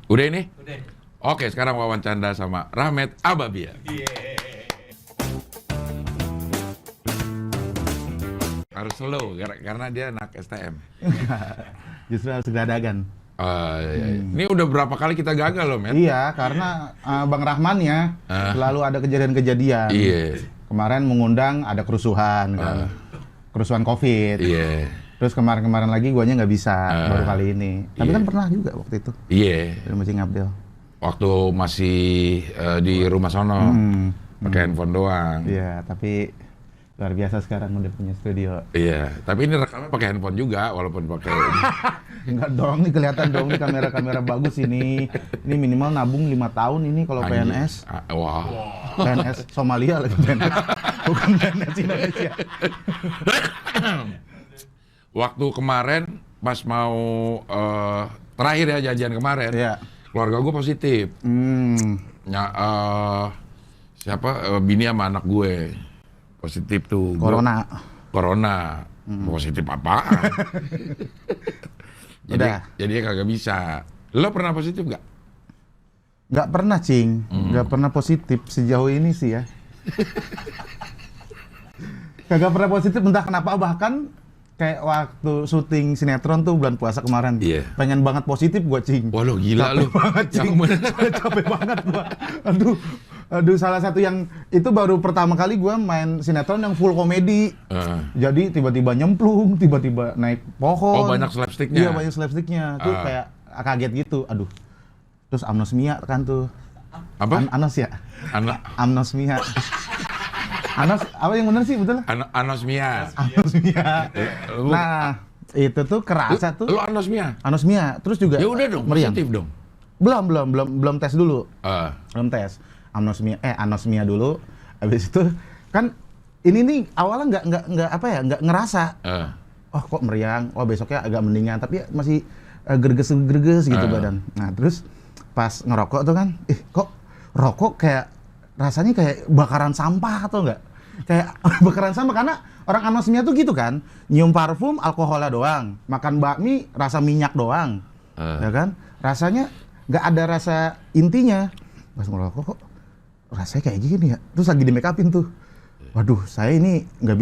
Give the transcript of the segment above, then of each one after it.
Udah ini? Udah. Oke, sekarang wawancara sama Rahmat Ababia. Harus slow karena dia anak STM. Justru harus geradagan. Iya. Ini udah berapa kali kita gagal loh, men? Iya, karena Bang Rahman ya selalu ada kejadian-kejadian. Iya. Kemarin mengundang ada kerusuhan kan. Kerusuhan COVID. Iya. Terus kemarin-kemarin lagi guanya nggak bisa, baru kali ini. Tapi kan pernah juga waktu itu. Iya. Di Masjid Abdel. Waktu masih di rumah sono, pakai handphone doang. Iya, tapi luar biasa sekarang udah punya studio. Iya, tapi ini rekamnya pakai handphone juga, walaupun pakai. Enggak dong, nih kelihatan dong nih kamera-kamera bagus ini. Ini minimal nabung 5 tahun ini kalau PNS. Wah. PNS Somalia lagi PNS. Bukan PNS Indonesia. Waktu kemarin pas mau terakhir ya janjian kemarin, Iya. keluarga gue positif. Bini sama anak gue positif tuh. Corona. Corona. Positif apaan? Udah. Jadi kagak bisa. Lo pernah positif nggak? Nggak pernah, Cing. Nggak pernah positif sejauh ini sih ya. Kagak pernah positif, entah kenapa. Bahkan kayak waktu syuting sinetron tuh bulan puasa kemarin. Iya. Pengen banget positif gua, Cing. Wah lo gila Capek lo. banget, Cing. Capek banget gua. Aduh, salah satu yang itu baru pertama kali gua main sinetron yang full komedi. Jadi tiba-tiba nyemplung, tiba-tiba naik pohon. Oh, banyak slapsticknya. Iya, banyak slapsticknya. Tuh kayak kaget gitu. Aduh. Terus anosmia kan tuh. Apa? Anos ya? Anosmia. Anos, apa yang bener sih betul? Anosmia. Anosmia. Nah, itu tuh kerasa tuh. Lo anosmia? Anosmia. Terus juga Ya udah dong, meriang. positif dong. Belum tes dulu. Belum tes. Anosmia dulu. Habis itu kan ini nih awalnya nggak ngerasa. Oh kok meriang. Oh besoknya agak mendingan, tapi masih greges gitu badan. Nah, terus pas ngerokok tuh kan, kok rokok kayak rasanya kayak bakaran sampah atau enggak? Kayak bakaran sampah karena orang anosmia tuh gitu kan, nyium parfum alkoholnya doang, makan bakmi rasa minyak doang, ya kan? Rasanya nggak ada rasa intinya. Pas ngerokok kok rasanya kayak gini ya. Terus lagi di make upin tuh, waduh saya ini nggak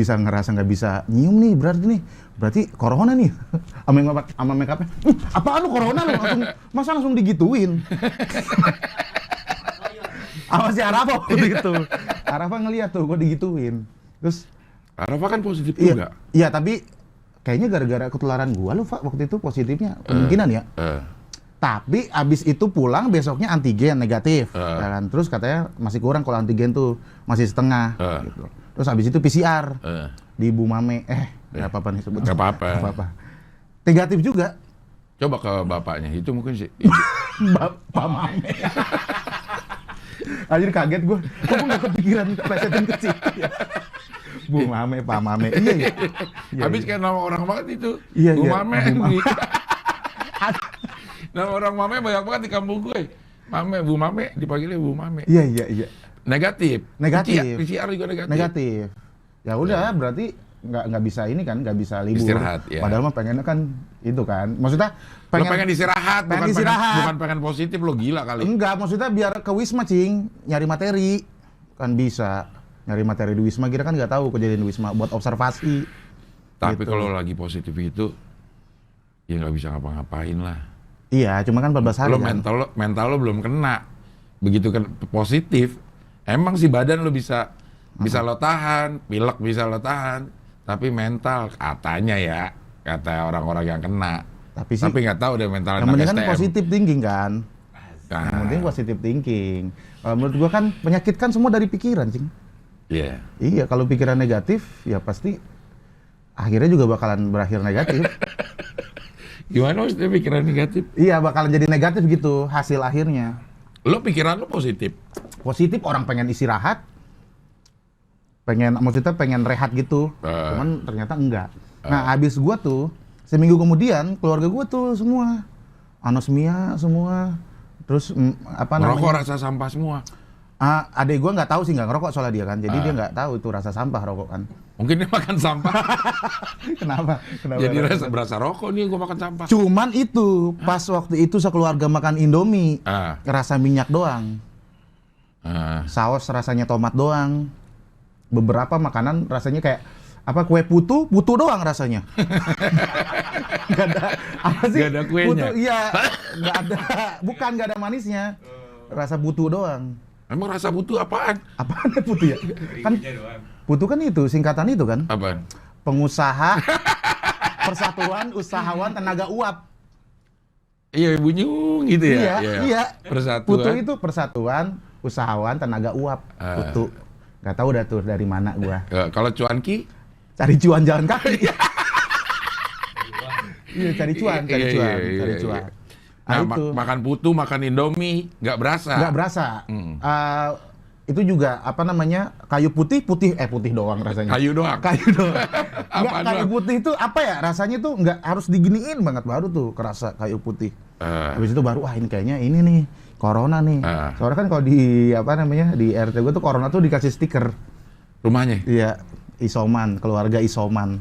bisa nyium nih berarti corona nih. Sama make upnya, apaan lu corona lu langsung digituin. Sama si Arafa gitu. Arafa ngeliat tuh gue digituin. Terus Arafa kan positif iya, juga. iya tapi kayaknya gara-gara ketularan gua lu Pak waktu itu positifnya kemungkinan ya. Tapi abis itu pulang besoknya antigen negatif. Ya kan? Terus katanya masih kurang kalau antigen tuh masih setengah gitu. Terus abis itu PCR di Bu Mame. Nggak apa-apa nih sebut. Nggak apa-apa. Negatif juga. Coba ke bapaknya, itu mungkin sih. Bapak Mame. Anjir kaget gue. Kok gue nggak kepikiran plesetin ke situ ya. Bu Mame, Pak Mame. Iya. Habis kayak nama orang banget itu. Iya, Bu iya. Mame. Nama orang Mame banyak banget di kampung gue. Bu Mame, dipanggilnya Bu Mame. Iya. Negatif. PCR juga negatif. Negatif. Ya udah, berarti nggak bisa ini kan, nggak bisa libur. Istirahat, ya. Padahal mah pengennya kan itu kan. Maksudnya Pengen istirahat, pengen istirahat. bukan pengen positif, lo gila kali. Enggak, maksudnya biar ke Wisma, Cing, nyari materi. Kan bisa nyari materi di Wisma, kira kan nggak tahu kejadian di Wisma buat observasi. Tapi gitu. kalau lagi positif itu, ya nggak bisa ngapa-ngapain lah. Iya, cuma kan 14 hari Lo kan. mental lo belum kena. Begitu kan positif, emang sih badan lo bisa lo tahan, pilek bisa lo tahan, tapi mental katanya ya, kata orang-orang yang kena. Tapi nggak tahu deh mental yang penting anak kan STM. positif thinking kan. Yang penting positif thinking. Kalau menurut gua kan penyakit kan semua dari pikiran, Cing. Iya. Iya, kalau pikiran negatif ya pasti akhirnya juga bakalan berakhir negatif. Gimana maksudnya pikiran negatif? Iya, bakalan jadi negatif gitu hasil akhirnya. Lo pikiran lo positif? Positif orang pengen istirahat, maksudnya pengen rehat gitu, cuman ternyata enggak. Nah, habis gua tuh seminggu kemudian keluarga gua tuh semua anosmia semua, terus Merokok rasa sampah semua. Adek gue nggak tahu sih, nggak ngerokok soalnya dia kan, jadi dia nggak tahu itu rasa sampah rokok kan. Mungkin dia makan sampah. Kenapa? Jadi berasa rokok nih gue makan sampah. Cuman itu pas waktu itu sekeluarga makan Indomie, rasa minyak doang. Saus rasanya tomat doang. Beberapa makanan rasanya kayak kue putu doang rasanya. Gak ada apa sih? Gak ada kuenya. Putu, iya, gak ada, gak ada manisnya. Rasa putu doang. Emang rasa putu apaan? Apaan putu ya? Kan putu kan itu singkatan itu kan? Apaan? Pengusaha Persatuan Usahawan Tenaga Uap. Iya, bunyung gitu ya. Iya. Persatuan. Putu itu Persatuan Usahawan Tenaga Uap. Putu. Gak tahu dah tuh dari mana gua. Kalau cuanki? Cari cuan jalan kaki. Iya, cari cuan. Nah, makan putu, makan Indomie, nggak berasa. Nggak berasa. Itu juga kayu putih doang rasanya. Kayu doang. Kayu putih itu apa ya? Rasanya tuh nggak harus diginiin banget baru tuh kerasa kayu putih. Habis itu baru ini kayaknya ini nih corona nih. Soalnya kan kalau di di RT gue tuh corona tuh dikasih stiker. Rumahnya? Iya, isoman, keluarga isoman.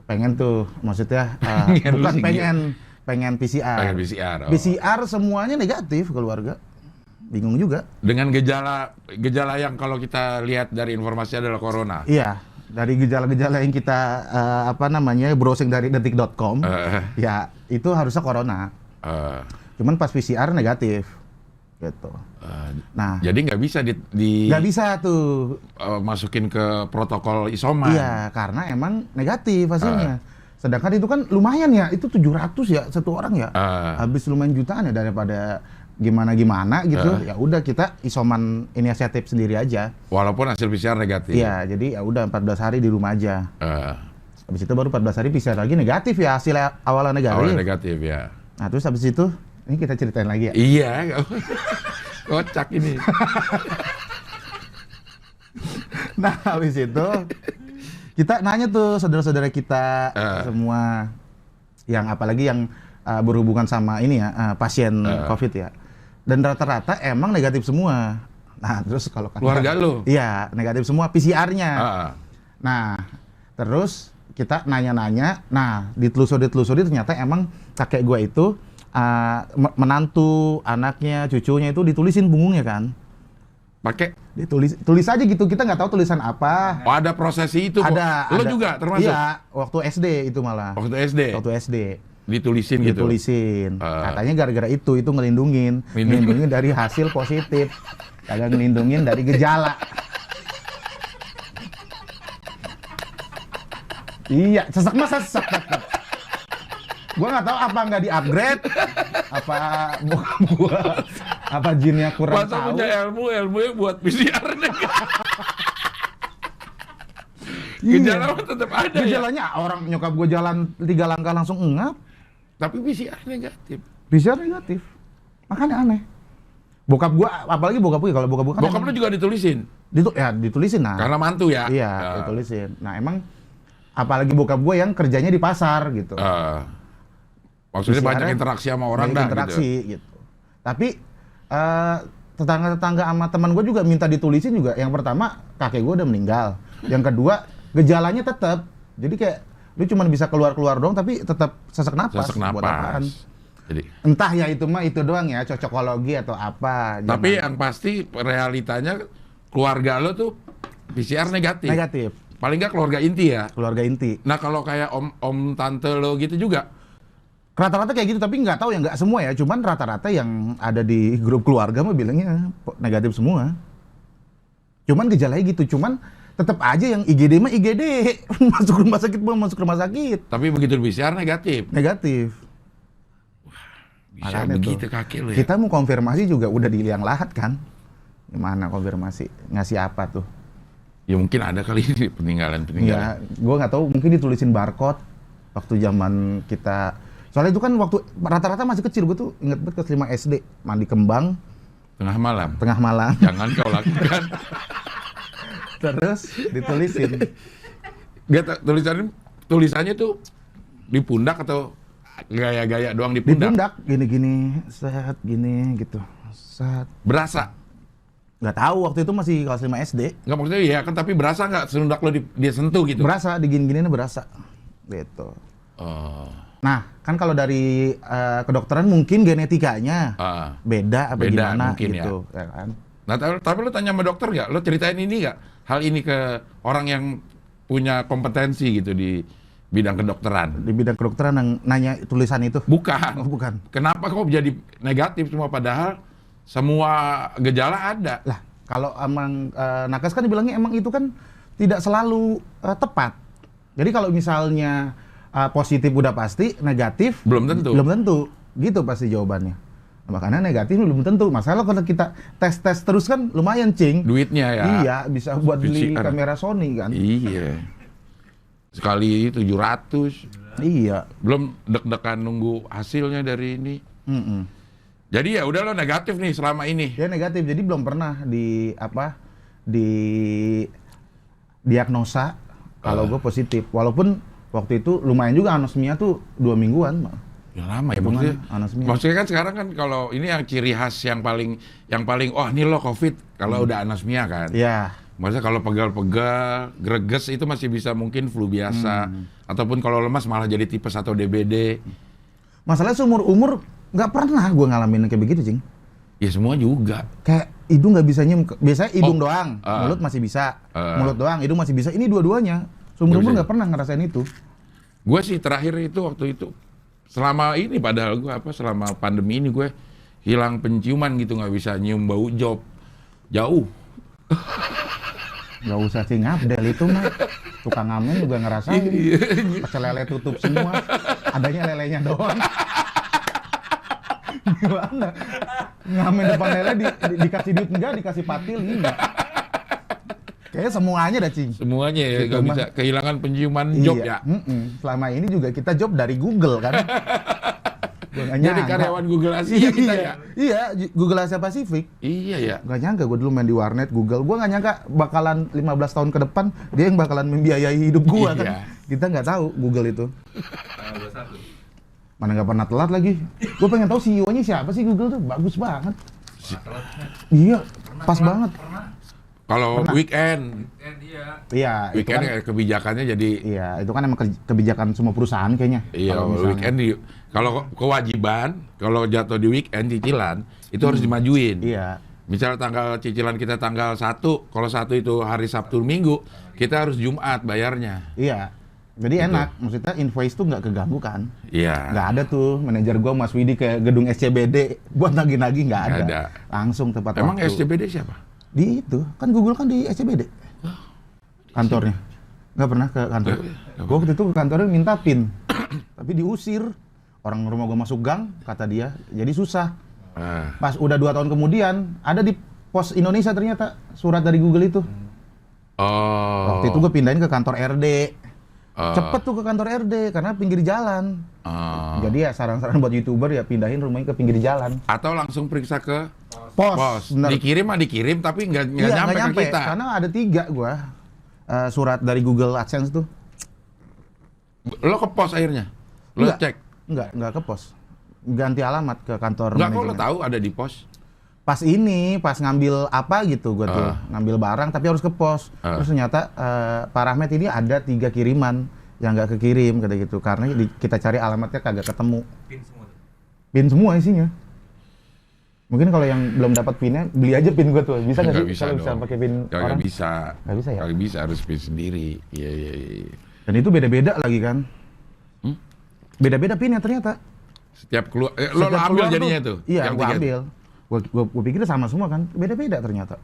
Pengen tuh, maksudnya bukan pengen PCR. Pengen PCR. PCR semuanya negatif keluarga. Bingung juga. Dengan gejala yang kalau kita lihat dari informasi adalah corona. Iya, dari gejala-gejala yang kita browsing dari detik.com, ya itu harusnya corona. Cuman pas PCR negatif. Gitu. Nah, jadi nggak bisa nggak bisa tuh masukin ke protokol isoman. Iya, karena emang negatif hasilnya. Sedangkan itu kan lumayan ya, itu 700 ya satu orang ya. Habis lumayan jutaan ya daripada gimana gitu. Ya udah kita isoman inisiatif sendiri aja. Walaupun hasil PCR negatif. Iya, jadi ya udah 14 hari di rumah aja. Habis itu baru 14 hari PCR lagi negatif ya, hasilnya awalnya negatif. Awalnya negatif ya. Nah, terus habis itu ini kita ceritain lagi ya. Iya, kocak ini. Nah, habis itu kita nanya tuh saudara-saudara kita semua yang apalagi yang berhubungan sama ini ya, pasien COVID ya. Dan rata-rata emang negatif semua. Nah, terus kalau keluarga lu? Iya, negatif semua PCR-nya. Nah, terus kita nanya-nanya, nah ditelusuri ternyata emang kakek gua itu menantu, anaknya, cucunya itu ditulisin punggungnya kan. Pakai tulis aja gitu, kita nggak tahu tulisan apa. Oh, ada prosesi itu. Ada. Juga termasuk? Iya, waktu SD itu malah. Waktu SD. Ditulisin. Katanya gara-gara itu ngelindungin dari hasil positif. Kagak ngelindungin dari gejala. Iya, sesak mah sesak. Gua nggak tahu apa nggak di-upgrade, apa apa jinnya kurang masa tahu. Punya ilmunya buat PCR nih. Gejala tetap ada. Gejalanya orang nyokap gua jalan 3 langkah langsung engap. Tapi PCR negatif. PCR negatif. Makanya aneh. Bokap gua, apalagi bokap gua, kalau bokap gua kan bokap lu juga ditulisin? Ditulisin nah. Karena mantu ya? Iya, ditulisin. Nah emang, apalagi bokap gua yang kerjanya di pasar gitu. Maksudnya banyak interaksi sama orang gitu. Tapi tetangga-tetangga sama teman gue juga minta ditulisin juga. Yang pertama kakek gue udah meninggal. Yang kedua gejalanya tetap. Jadi kayak lu cuma bisa keluar doang tapi tetap sesak napas. Buat apaan? Jadi entah ya itu doang ya, cocokologi atau apa. Tapi yang pasti realitanya keluarga lo tuh PCR negatif. Negatif. Paling nggak keluarga inti ya. Keluarga inti. Nah kalau kayak om tante lo gitu juga. Rata-rata kayak gitu, tapi nggak tahu ya, nggak semua ya. Cuman rata-rata yang ada di grup keluarga mah bilangnya negatif semua. Cuman gejalanya gitu, cuman tetap aja yang IGD mah IGD. masuk rumah sakit. Tapi begitu PCR negatif? Negatif. Bisa begitu kakek lo ya? Kita mau konfirmasi juga udah di liang lahat kan? Gimana konfirmasi? Ngasih apa tuh? Ya mungkin ada kali ini peninggalan. Ya, gue nggak tahu, mungkin ditulisin barcode waktu zaman kita. Soalnya itu kan waktu rata-rata masih kecil, gue tuh inget banget kelas 5 SD, mandi kembang. Tengah malam? Tengah malam. Jangan kau lakukan. Terus ditulisin. Tulisannya tuh di pundak atau gaya-gaya doang di pundak? Di pundak, gini-gini, set, gini gitu. Set. Berasa? Nggak tahu, waktu itu masih kelas 5 SD. Nggak, maksudnya ya kan, tapi berasa nggak selundak lo dia sentuh gitu? Berasa, digini-gininya berasa. Gitu. Oh. Nah, kan kalau dari kedokteran mungkin genetikanya beda apa gimana mungkin gitu, ya kan? Nah, tapi lo tanya sama dokter nggak? Lo ceritain ini nggak? Hal ini ke orang yang punya kompetensi gitu di bidang kedokteran? Di bidang kedokteran yang nanya tulisan itu? Bukan. Oh, bukan. Kenapa kok jadi negatif semua padahal semua gejala ada? Lah, kalau emang nakes kan dibilangnya emang itu kan tidak selalu tepat. Jadi kalau misalnya positif udah pasti, negatif belum tentu. Belum tentu. Gitu pasti jawabannya. Nah, makanya negatif belum tentu. Masalah kalau kita tes terus kan lumayan, Cing. Duitnya ya. Iya, bisa buat beli kamera Sony kan. Iya. Sekali 700. Iya. Belum deg-degan nunggu hasilnya dari ini. Jadi ya udah lo negatif nih selama ini. Ya negatif. Jadi belum pernah di diagnosa kalau gue positif. Walaupun waktu itu lumayan juga anosmia tuh 2 mingguan. Ya lama ya maksudnya kan sekarang kan kalau ini yang ciri khas yang paling oh ini lo COVID kalau udah anosmia kan. Iya. Maksudnya kalau pegal-pegal, greges itu masih bisa mungkin flu biasa ataupun kalau lemas malah jadi tipes atau DBD. Masalahnya seumur-umur nggak pernah gue ngalamin kayak begitu, Cing. Ya semua juga. Kayak hidung nggak bisa nyium, biasanya hidung doang, mulut masih bisa, mulut doang, hidung masih bisa. Ini dua-duanya. Seumur-umur nggak pernah ngerasain itu. Gue sih terakhir itu waktu itu selama ini padahal gue selama pandemi ini gue hilang penciuman gitu, nggak bisa nyium bau job jauh. Nggak usah Cing Abdel itu mah. Tukang ngamen juga ngerasain. Pecel lele tutup semua, adanya lelenya doang. Gimana? Ngamen depan lele dikasih duit enggak, dikasih patil enggak. Kayaknya semuanya dah, Cing. Semuanya ya, nggak bisa kehilangan penciuman job ya. Selama ini juga kita job dari Google kan. Jadi karyawan Google Asia kita ya? Iya, Google Asia Pasifik. Iya ya. Gak nyangka gue dulu main di warnet Google. Gue gak nyangka bakalan 15 tahun ke depan dia yang bakalan membiayai hidup gue kan. Kita nggak tahu Google itu. Mana nggak pernah telat lagi. Gue pengen tahu CEO-nya siapa sih Google tuh. Bagus banget. Iya, pas banget. Kalau weekend, iya, weekend itu kan, kebijakannya jadi. Iya, itu kan emang kebijakan semua perusahaan kayaknya. Iya, weekend kalau kewajiban, kalau jatuh di weekend cicilan itu harus dimajuin. Iya. Misal cicilan kita tanggal 1, kalau 1 itu hari Sabtu Minggu, kita harus Jumat bayarnya. Iya. Jadi enak, maksudnya invoice tuh nggak keganggu kan? Iya. Nggak ada tuh manajer gua Mas Widi ke gedung SCBD buat nagih-nagih, nggak ada. Langsung tepat Emang waktu. SCBD siapa? Di itu, kan Google kan di SCBD. Kantornya. Nggak pernah ke kantor. Gua waktu itu ke kantornya minta PIN. Tapi diusir. Orang rumah gua masuk gang, kata dia. Jadi susah. Pas udah 2 tahun kemudian, ada di Pos Indonesia ternyata surat dari Google itu. Waktu itu gua pindahin ke kantor RD. Cepet tuh ke kantor RD, karena pinggir jalan. Jadi ya saran-saran buat YouTuber ya pindahin rumahnya ke pinggir jalan. Atau langsung periksa ke Pos. Dikirim tapi nggak nyampe ke kita. Karena ada 3 gua surat dari Google AdSense tuh. Lo ke pos akhirnya? Lo cek? Enggak ke pos. Ganti alamat ke kantor. Enggak, kok lo tahu ada di pos? Pas ngambil apa gitu gua tuh, ngambil barang tapi harus ke pos. Terus ternyata Pak Rahmat ini ada 3 kiriman yang nggak kekirim kata gitu, karena kita cari alamatnya kagak ketemu. PIN semua isinya. Mungkin kalau yang belum dapat PIN-nya, beli aja PIN gue tuh. Bisa nggak sih kalau bisa pakai PIN orang? Nggak bisa. Nggak bisa ya? Nggak bisa, harus PIN sendiri. Iya. Dan itu beda-beda lagi kan? Beda-beda PIN-nya ternyata. Setiap keluar, lo ambil jadinya tuh? Iya, gue ambil. Gue pikir sama semua kan, beda-beda ternyata.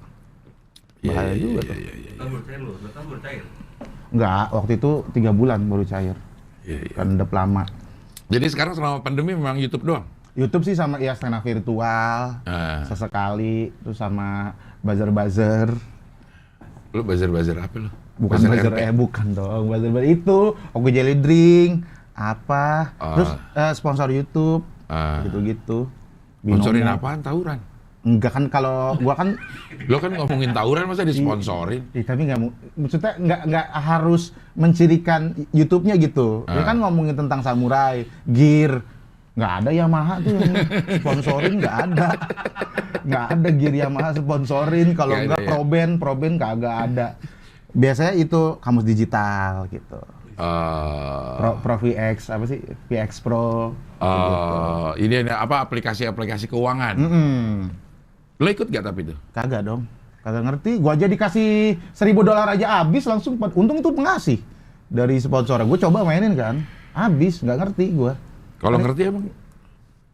Bahaya juga tuh. Baru cair? Enggak, waktu itu 3 bulan baru cair. Kan udah lama. Jadi sekarang selama pandemi memang YouTube doang? YouTube sih sama ya stand up virtual, sesekali, terus sama buzzer. Lu buzzer apa lu? Bukan buzzer, bukan dong, buzzer itu, Oke Jelly Drink, apa, terus sponsor YouTube, gitu-gitu. Sponsorin apaan? Tawuran? Enggak kan, kalau gua kan lo kan ngomongin tawuran masa disponsorin? Tapi maksudnya nggak harus mencirikan YouTube-nya gitu. Dia kan ngomongin tentang samurai, gear, Nggak ada Yamaha tuh yang sponsorin, nggak ada. Nggak ada gear Yamaha sponsorin. Kalau Nggak nggak ada, ya? Proben kagak ada. Biasanya itu kamus digital gitu. Pro VX apa sih? VX Pro. Ini ada apa aplikasi-aplikasi keuangan. Lo ikut gak tapi itu? Kagak dong. Kagak ngerti. Gua aja dikasih $1.000 aja habis langsung. Untung itu pengasih dari sponsor. Gue coba mainin kan. Habis, nggak ngerti gua. Kalau ngerti emang?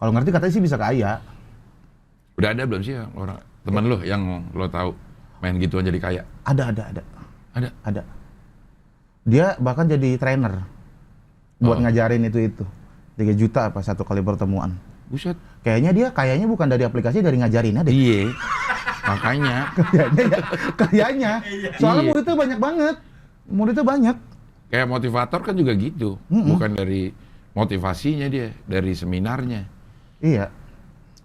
Kalau ngerti katanya sih bisa kaya. Udah ada belum sih orang teman lo yang lo tahu main gituan jadi kaya? Ada. Ada. Dia bahkan jadi trainer buat ngajarin itu. 3 juta apa satu kali pertemuan. Buset. Kayaknya bukan dari aplikasi, dari ngajarinnya deh. Iya. Makanya. Kayaknya. Soalnya Iya. muridnya banyak banget. Muridnya banyak. Kayak motivator kan juga gitu. Bukan dari motivasinya dia, dari seminarnya. Iya.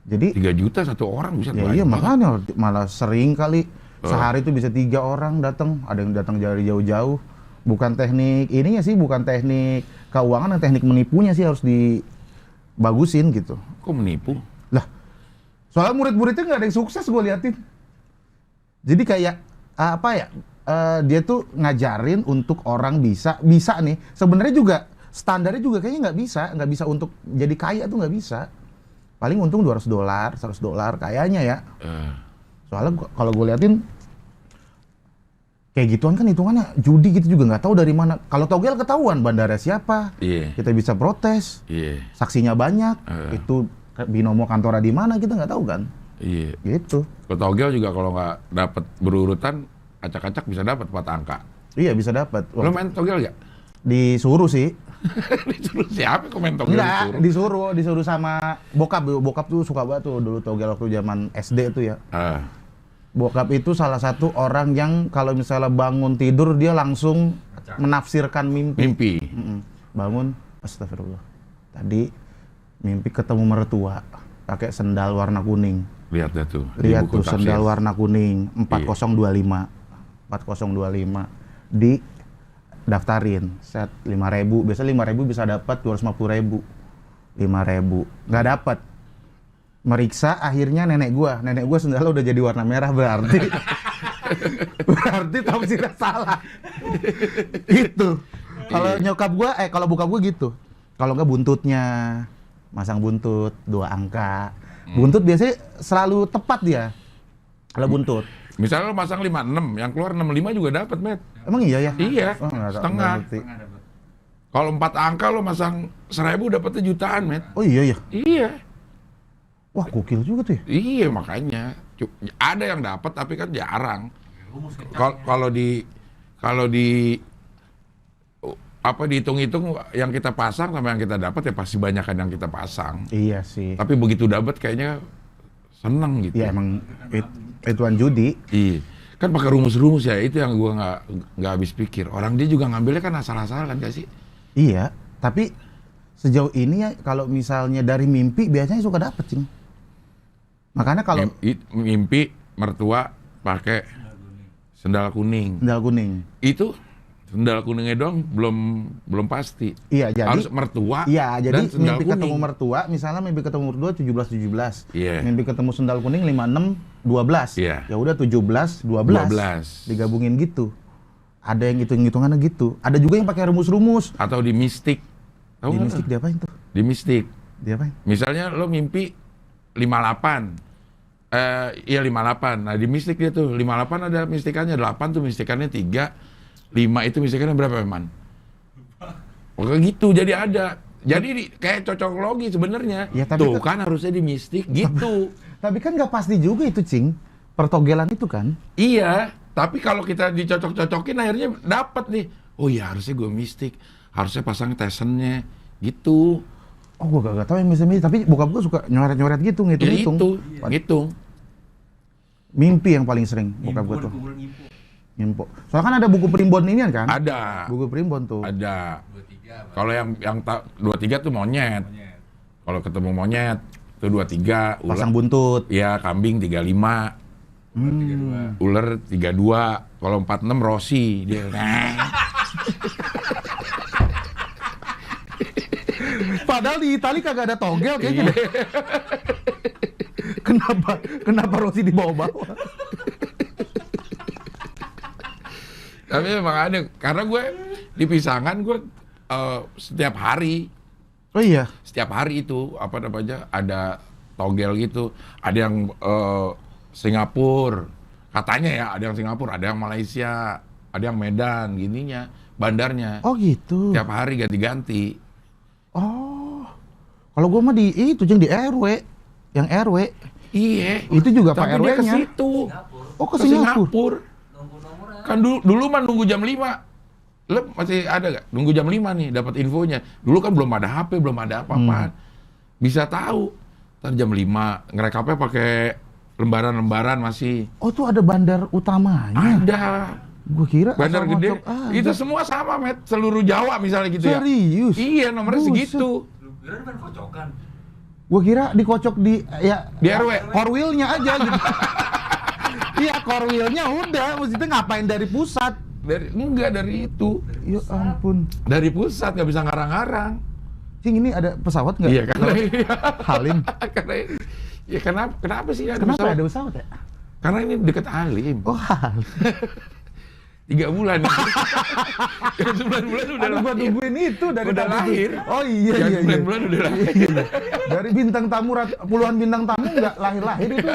Jadi 3 juta satu orang bisa ya iya makanya malah sering kali sehari itu bisa 3 orang datang. Ada yang datang dari jauh-jauh. Bukan teknik ininya sih, bukan teknik keuangan, yang teknik menipunya sih harus dibagusin gitu. Kok menipu? Lah, soalnya murid-muridnya nggak ada yang sukses gue liatin. Jadi kayak apa ya? Dia tuh ngajarin untuk orang bisa nih. Sebenarnya juga standarnya juga kayaknya nggak bisa untuk jadi kaya tuh nggak bisa. Paling untung $200, $100 kayaknya ya. Soalnya kalau gue liatin kayak gituan kan hitungannya judi gitu juga nggak tahu dari mana. Kalau togel ketahuan bandara siapa, kita bisa protes, saksinya banyak, itu binomo kantornya di mana kita nggak tahu kan. Iya. Gitu. Kalau togel juga kalau nggak dapat berurutan, acak-acak bisa dapat 4 angka. Iya bisa dapat. Lo main togel nggak? Disuruh sih. Disuruh siapa yang main togel? Enggak, disuruh sama bokap. Bokap tuh suka banget tuh dulu togel waktu zaman SD tuh ya. Bokap itu salah satu orang yang kalau misalnya bangun tidur dia langsung menafsirkan mimpi. Bangun, astagfirullah. Tadi mimpi ketemu mertua pakai sendal warna kuning. Lihat deh tuh. Lihat tuh sendal warna kuning 4025. 4025 di daftarin set 5.000. Biasa 5.000 bisa dapat 250.000. 5.000 nggak dapat. Meriksa akhirnya nenek gua sendalnya udah jadi warna merah berarti tafsirnya salah. Itu kalau nyokap gua kalau bokap gua gitu. Kalau nggak buntutnya masang buntut 2 angka. Buntut biasanya selalu tepat dia kalau buntut. Misalnya lo masang 56, yang keluar 65 juga dapat, Met. Emang iya ya? Iya, nggak setengah. Kalau 4 angka lo masang 1.000 dapatnya jutaan, Met. Oh iya ya? Iya. Wah, gokil juga tuh ya. Iya, makanya. Ada yang dapat tapi kan jarang. Kalau di apa dihitung-hitung yang kita pasang sama yang kita dapat ya pasti banyakan yang kita pasang. Iya sih. Tapi begitu dapat kayaknya seneng gitu. Iya emang ituan judi. Iya. Kan pakai rumus-rumus ya, itu yang gua nggak habis pikir. Orang dia juga ngambilnya kan asal-asalan gak sih? Iya, tapi sejauh ini ya kalau misalnya dari mimpi biasanya suka dapet sih. Makanya kalau mimpi mertua pakai sendal kuning. Sendal kuning. Itu sendal kuningnya doang belum pasti. Iya, jadi harus mertua. Iya, jadi dan sendal mimpi kuning. ketemu mertua, misalnya mimpi ketemu mertua 17. Iya. Mimpi ketemu sendal kuning 56 12. Iya. Ya udah 17 12. Digabungin gitu. Ada yang hitung-hitungannya gitu. Ada juga yang pakai rumus-rumus. Atau di mistik. Di mistik diapain tuh? Di mistik. Diapain? Misalnya lo mimpi 58. Iya 58. Nah di mistik dia tuh 58 ada mistikannya, 8 tuh mistikannya 3, 5 itu mistikannya berapa man? Oke gitu, jadi ada. Jadi kayak cocok logi sebenarnya. Ya, tapi tuh kan harusnya di mistik gitu. Tapi kan nggak pasti juga itu, Cing. Pertogelan itu kan. Iya, tapi kalau kita dicocok-cocokin akhirnya dapat nih. Oh iya harusnya gue mistik, harusnya pasang tesennya gitu. Oh, gue gak tahu yang mistik, tapi bokap gue suka nyoret-nyoret gitu, ngitung-ngitung. Ya itu, ngitung. Mimpi yang paling sering bokap gue tuh. Info. Soalnya kan ada buku primbon ini kan? Ada. Buku primbon tuh. Ada. Kalau yang 23 tuh monyet. Kalau ketemu monyet itu 23. Pasang buntut. Iya, kambing 35. Ular 32. Kalau 46 Rossi dia. Padahal di Itali kagak ada togel kayaknya. Kenapa Rossi dibawa-bawa? Tapi memang ada, karena gue di Pisangan gue setiap hari. Oh iya. Setiap hari itu apa namanya ada togel gitu. Ada yang Singapura, katanya ya ada yang Singapura, ada yang Malaysia, ada yang Medan, gininya, bandarnya. Oh gitu. Tiap hari ganti-ganti. Oh. Kalau gue mah di itu yang di RW, yang RW. Iya. Itu juga Pak Tapi dia ke RW-nya. situ. Oh ke Singapura. Kan dulu mah nunggu jam 5. Lo masih ada gak? Nunggu jam 5 nih dapat infonya. Dulu kan belum ada HP, belum ada apa-apaan. Bisa tahu. Ntar jam 5 ngerekapnya pakai lembaran-lembaran masih. Oh tuh ada bandar utamanya. Ada. Gue kira Bandar asal gede. ngocok aja. Itu semua sama, Met. Seluruh Jawa misalnya gitu ya. Serius? Iya, nomornya Buset. segitu. Lu kira kan kocokan. Gue kira dikocok di ya Di RW. core wheel-nya aja gitu. Iya, core wheel-nya udah, maksudnya ngapain dari pusat? Enggak dari itu. Ya ampun. Dari pusat nggak bisa ngarang-ngarang. Cing, ini ada pesawat nggak? Iya, karena Halim. karena ya kenapa sih ada Kenapa pesawat? ada pesawat ya? Karena ini deket Halim. Oh, Halim. 3 bulan. 9 bulan udah Aduh, gua lahir. tungguin itu dari Udah tadi. lahir. Oh iya Yang iya. 9 iya. bulan udah lahir. Dari bintang tamu puluhan bintang tamu nggak lahir-lahir itu.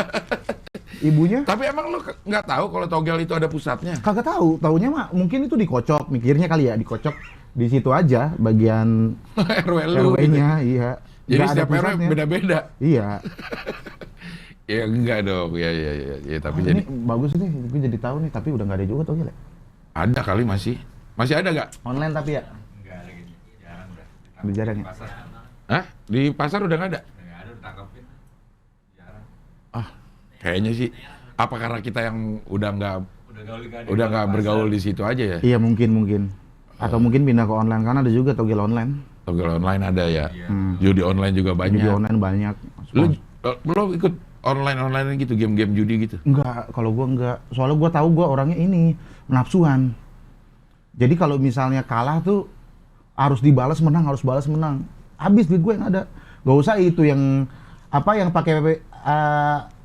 Ibunya Tapi emang lu nggak tahu kalau togel itu ada pusatnya? kagak tahu, taunya mah mungkin itu dikocok, mikirnya kali ya dikocok di situ aja bagian RW lu. RW-nya, iya. Jadi Nggak ada setiap RW pusatnya. beda-beda. Iya. Ya enggak dong. Ya tapi Oh, jadi ini bagus nih, gue jadi tahu nih, tapi udah nggak ada juga togel ya. ada kali masih. Masih ada nggak? Online tapi ya. Enggak ada gini. Jarang udah. Udah jarang ya? Pasar. Hah? Di pasar udah nggak ada? Enggak ada, ditangkapin. Jarang. Ah, kayaknya sih. Apa karena kita yang udah nggak Udah gaul bergaul di situ aja ya? Iya mungkin. Atau mungkin pindah ke online, karena ada juga togel online. Togel online ada ya. Iya. Judi online juga banyak. Judi online banyak. Lu ikut online gitu, game-game judi gitu? Enggak, kalau gua enggak. Soalnya gua tahu gua orangnya ini nafsuan. Jadi kalau misalnya kalah tuh harus dibalas menang, harus balas menang. Habis duit gue yang ada. Gak usah itu yang apa yang pakai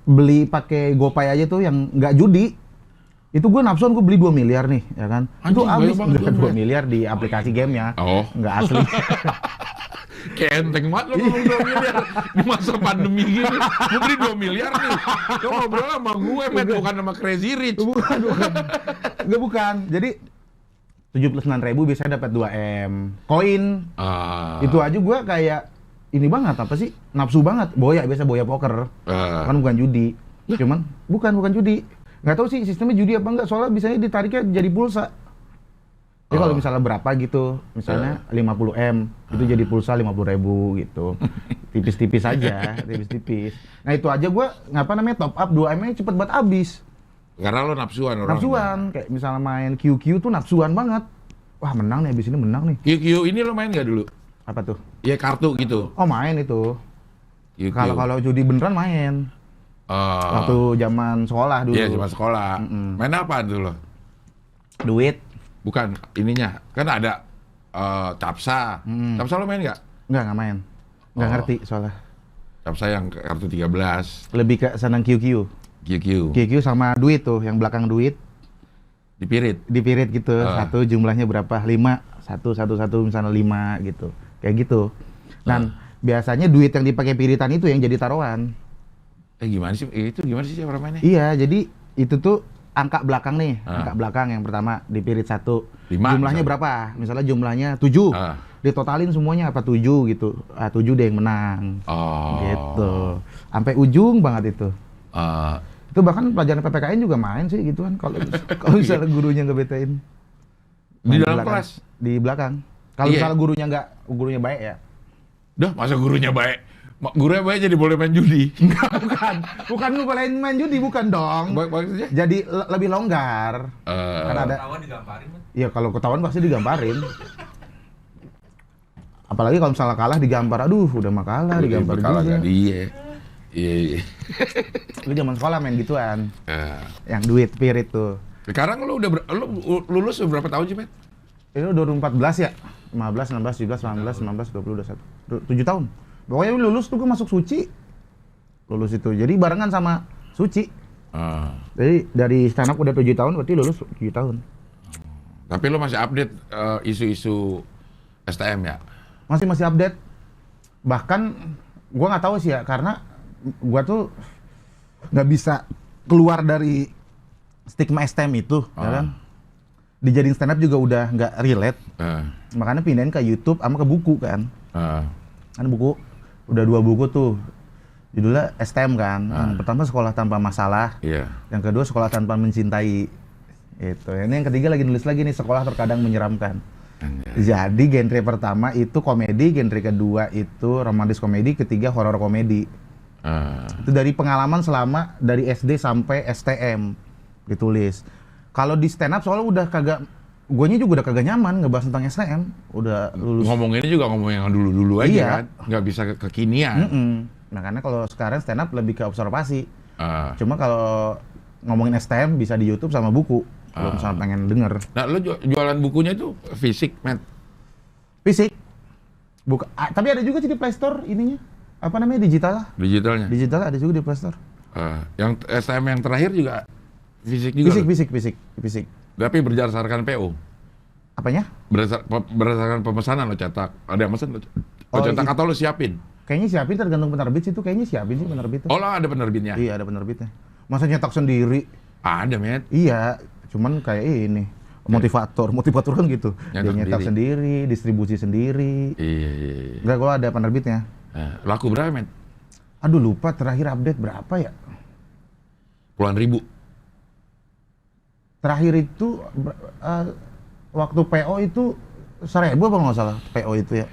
beli pakai GoPay aja tuh yang nggak judi. Itu gue nafsuan, gue beli 2 miliar nih, ya kan? Itu Anjing, habis banyak banget 2 miliar di aplikasi gamenya. Oh. Nggak asli. Kayak enteng banget lo ngomong 2 miliar di masa pandemi gini. Gue beli 2 miliar nih. Lo ngobrol sama gue, Met, bukan sama Crazy Rich. bukan. Nggak bukan. Jadi 79.000 biasanya dapat 2M. Koin. Itu aja gue kayak ini banget, apa sih? Nafsu banget. Biasa boya poker. Kan bukan judi. Cuman bukan judi. Nggak tahu sih sistemnya judi apa enggak, soalnya biasanya ditariknya jadi pulsa. Jadi kalau misalnya berapa gitu, misalnya 50M, itu jadi pulsa 50.000 gitu. Tipis-tipis aja, tipis-tipis. Nah itu aja gue, top up 2M-nya cepet banget habis. Karena lo nafsuan orang. Nafsuan, kayak misalnya main QQ tuh nafsuan banget. Wah menang nih, abis ini menang nih. QQ ini lo main nggak dulu? Apa tuh? Iya kartu gitu. Oh main itu. QQ. Kalau judi beneran main. Waktu zaman sekolah dulu. Iya, zaman sekolah. Main apa dulu? Duit. Bukan ininya. Kan ada capsa. Capsa lo main nggak? Nggak main. Nggak ngerti soalnya. Capsa yang kartu 13. Lebih ke senang QQ. QQ. QQ sama duit tuh, yang belakang duit. Dipirit. Dipirit gitu. Satu jumlahnya berapa? 5. Satu misalnya 5 gitu. Kayak gitu. Dan biasanya duit yang dipakai piritan itu yang jadi taruhan. Gimana sih? Itu gimana sih cara mainnya? Iya, jadi itu tuh angka belakang nih. Angka belakang yang pertama dipirit 1. 5, Jumlahnya misalnya. berapa? Misalnya jumlahnya 7. Ditotalin semuanya apa 7 gitu. 7 deh yang menang. Gitu. Sampai ujung banget itu. Itu bahkan pelajaran PPKN juga main sih gitu kan. Kalau misalnya gurunya ngebetain. Di dalam belakang. kelas? Di belakang. Kalau Iya. misalnya gurunya baik ya. Dah, masa gurunya baik? Gurunya baik jadi boleh main judi? Bukan lu boleh main judi, bukan dong. Maksudnya? Jadi lebih longgar. Kan ada. Ketahuan digamparin kan? Iya, kalau ketahuan pasti digamparin. Apalagi kalau misalnya kalah digampar, aduh udah mah kalah, digampar Kalah juga. gak dia. Iya. Lu zaman sekolah main gituan. Yang duit pirit tuh. Sekarang lu udah lu lulus berapa tahun sih, Met? Ini 2014 ya? 15, 16, 17, 18, 19, 20, 21. 7 tahun. Pokoknya lulus tuh gue masuk Suci. Lulus itu. Jadi barengan sama Suci. Jadi dari stand up udah 7 tahun, berarti lulus 7 tahun. Tapi lo masih update isu-isu STM ya? Masih update. Bahkan gue nggak tahu sih ya, karena gue tuh nggak bisa keluar dari stigma STM itu, ya kan? Dijadiin stand up juga udah nggak relate. Makanya pindahin ke YouTube sama ke buku kan. Kan buku udah 2 buku tuh. Judulnya STM kan. Yang pertama Sekolah Tanpa Masalah. Yang kedua Sekolah Tanpa Mencintai. Itu. Ini yang ketiga lagi nulis lagi nih, Sekolah Terkadang Menyeramkan. Jadi genre pertama itu komedi, genre kedua itu romantis komedi, ketiga horor komedi. Itu dari pengalaman selama dari SD sampai STM ditulis. Kalau di stand up soalnya udah kagak, guanya juga udah kagak nyaman ngebahas tentang STM. Udah lulus. Ngomonginnya juga ngomong yang dulu-dulu aja Iya. kan, nggak bisa kekinian. Makanya kalau sekarang stand up lebih ke observasi. Cuma kalau ngomongin STM bisa di YouTube sama buku. Kalau misalnya pengen denger. Nah, lo jualan bukunya itu fisik, Matt? Fisik. Tapi ada juga sih di Play Store ininya. Apa namanya, digital? Digitalnya? Digital ada juga di Play Store. Yang STM yang terakhir juga fisik juga? Fisik. Tapi berdasarkan PO? Apanya? Berdasarkan pemesanan lo cetak. Ada yang mesen lo cetak atau lo siapin? Kayaknya siapin, tergantung penerbit sih itu. Kayaknya siapin sih penerbit. Oh, lo ada penerbitnya? Iya, ada penerbitnya. Masa nyetak sendiri? Ada, Matt. Iya, cuman kayak ini. Motivator kan gitu. Dia nyetak sendiri, distribusi sendiri. Iya. Enggak, gua ada penerbitnya. Laku berapa, Matt? Aduh, lupa terakhir update berapa ya? Puluhan ribu? Terakhir itu waktu PO itu 1.000 apa nggak salah PO itu ya.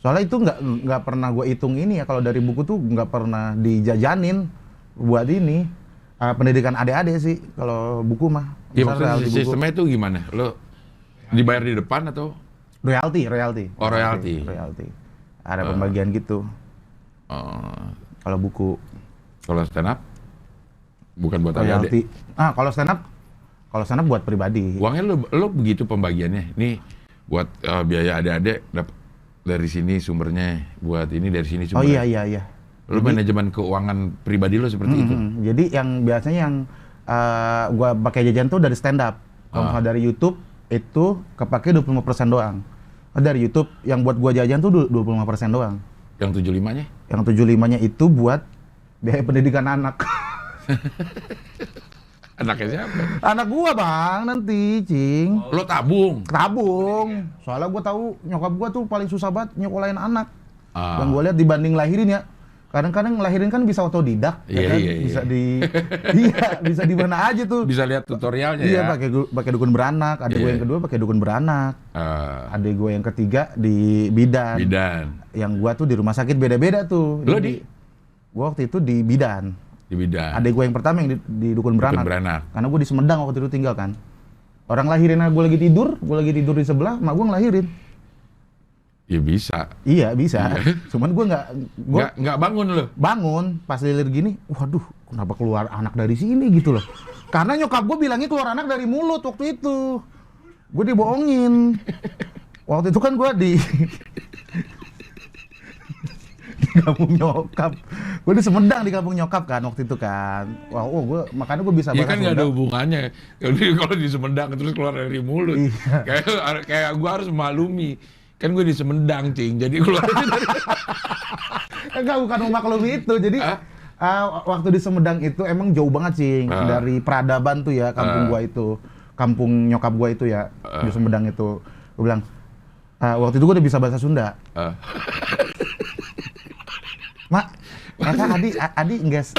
Soalnya itu nggak pernah gue hitung ini ya, kalau dari buku tuh nggak pernah dijajanin buat ini pendidikan adik-adik sih kalau buku mah. Iya, maksudnya sistemnya itu gimana? Lo dibayar di depan atau? Royalti. Oh, royalti. Ada pembagian gitu. Kalau buku. Kalau stand up? Bukan buat royalti. adik-adik? Kalau stand up buat pribadi. Uangnya lo begitu pembagiannya? Nih buat biaya adik-adik dari sini sumbernya, buat ini dari sini sumbernya. Oh iya. Lo manajemen keuangan pribadi lo seperti itu? Jadi yang biasanya yang gua pakai jajan tuh dari stand up. Kalau misalnya dari YouTube itu kepake 25% doang. Dari YouTube yang buat gua jajan tuh 25% doang. Yang 75-nya? Yang 75-nya itu buat biaya pendidikan anak. Anaknya siapa? Anak gua, Bang, nanti, Cing. Lo tabung? Tabung. Soalnya gua tahu nyokap gua tuh paling susah banget nyekolahin anak. Yang gua lihat dibanding lahirin ya. Kadang-kadang ngelahirin kan bisa otodidak, ya kan? Bisa bisa di mana aja tuh. Bisa lihat tutorialnya ya. Iya, pakai dukun beranak. Adik gue yang kedua pakai dukun beranak. Adik gue yang ketiga di bidan. Yang gua tuh di rumah sakit beda-beda tuh. Lo gua waktu itu di bidan. Adik gue yang pertama yang di dukun beranak. Karena gue di Sumedang waktu itu tinggal kan. Orang lahirin gue lagi tidur di sebelah, mak gue ngelahirin. Ya bisa. Iya bisa. Cuman gue nggak bangun loh. Bangun pas lilir gini, waduh, kenapa keluar anak dari sini gitu loh. Karena nyokap gue bilangnya keluar anak dari mulut waktu itu. Gue dibohongin. Waktu itu kan gue di kampung nyokap. Gue di Sumedang di kampung nyokap kan waktu itu kan. Makanya gue bisa bahasa Sunda. Iya kan nggak ada hubungannya. Kalau di Sumedang terus keluar dari mulut. Kayak gue harus memaklumi. Kan gue di Sumedang, Cing. Jadi keluar dari... Enggak, bukan memaklumi itu. Jadi waktu di Sumedang itu emang jauh banget, Cing. Dari peradaban tuh ya, kampung gua itu. Kampung nyokap gua itu ya, di Sumedang itu. Gue bilang, waktu itu gue udah bisa bahasa Sunda. Mak, adi enggas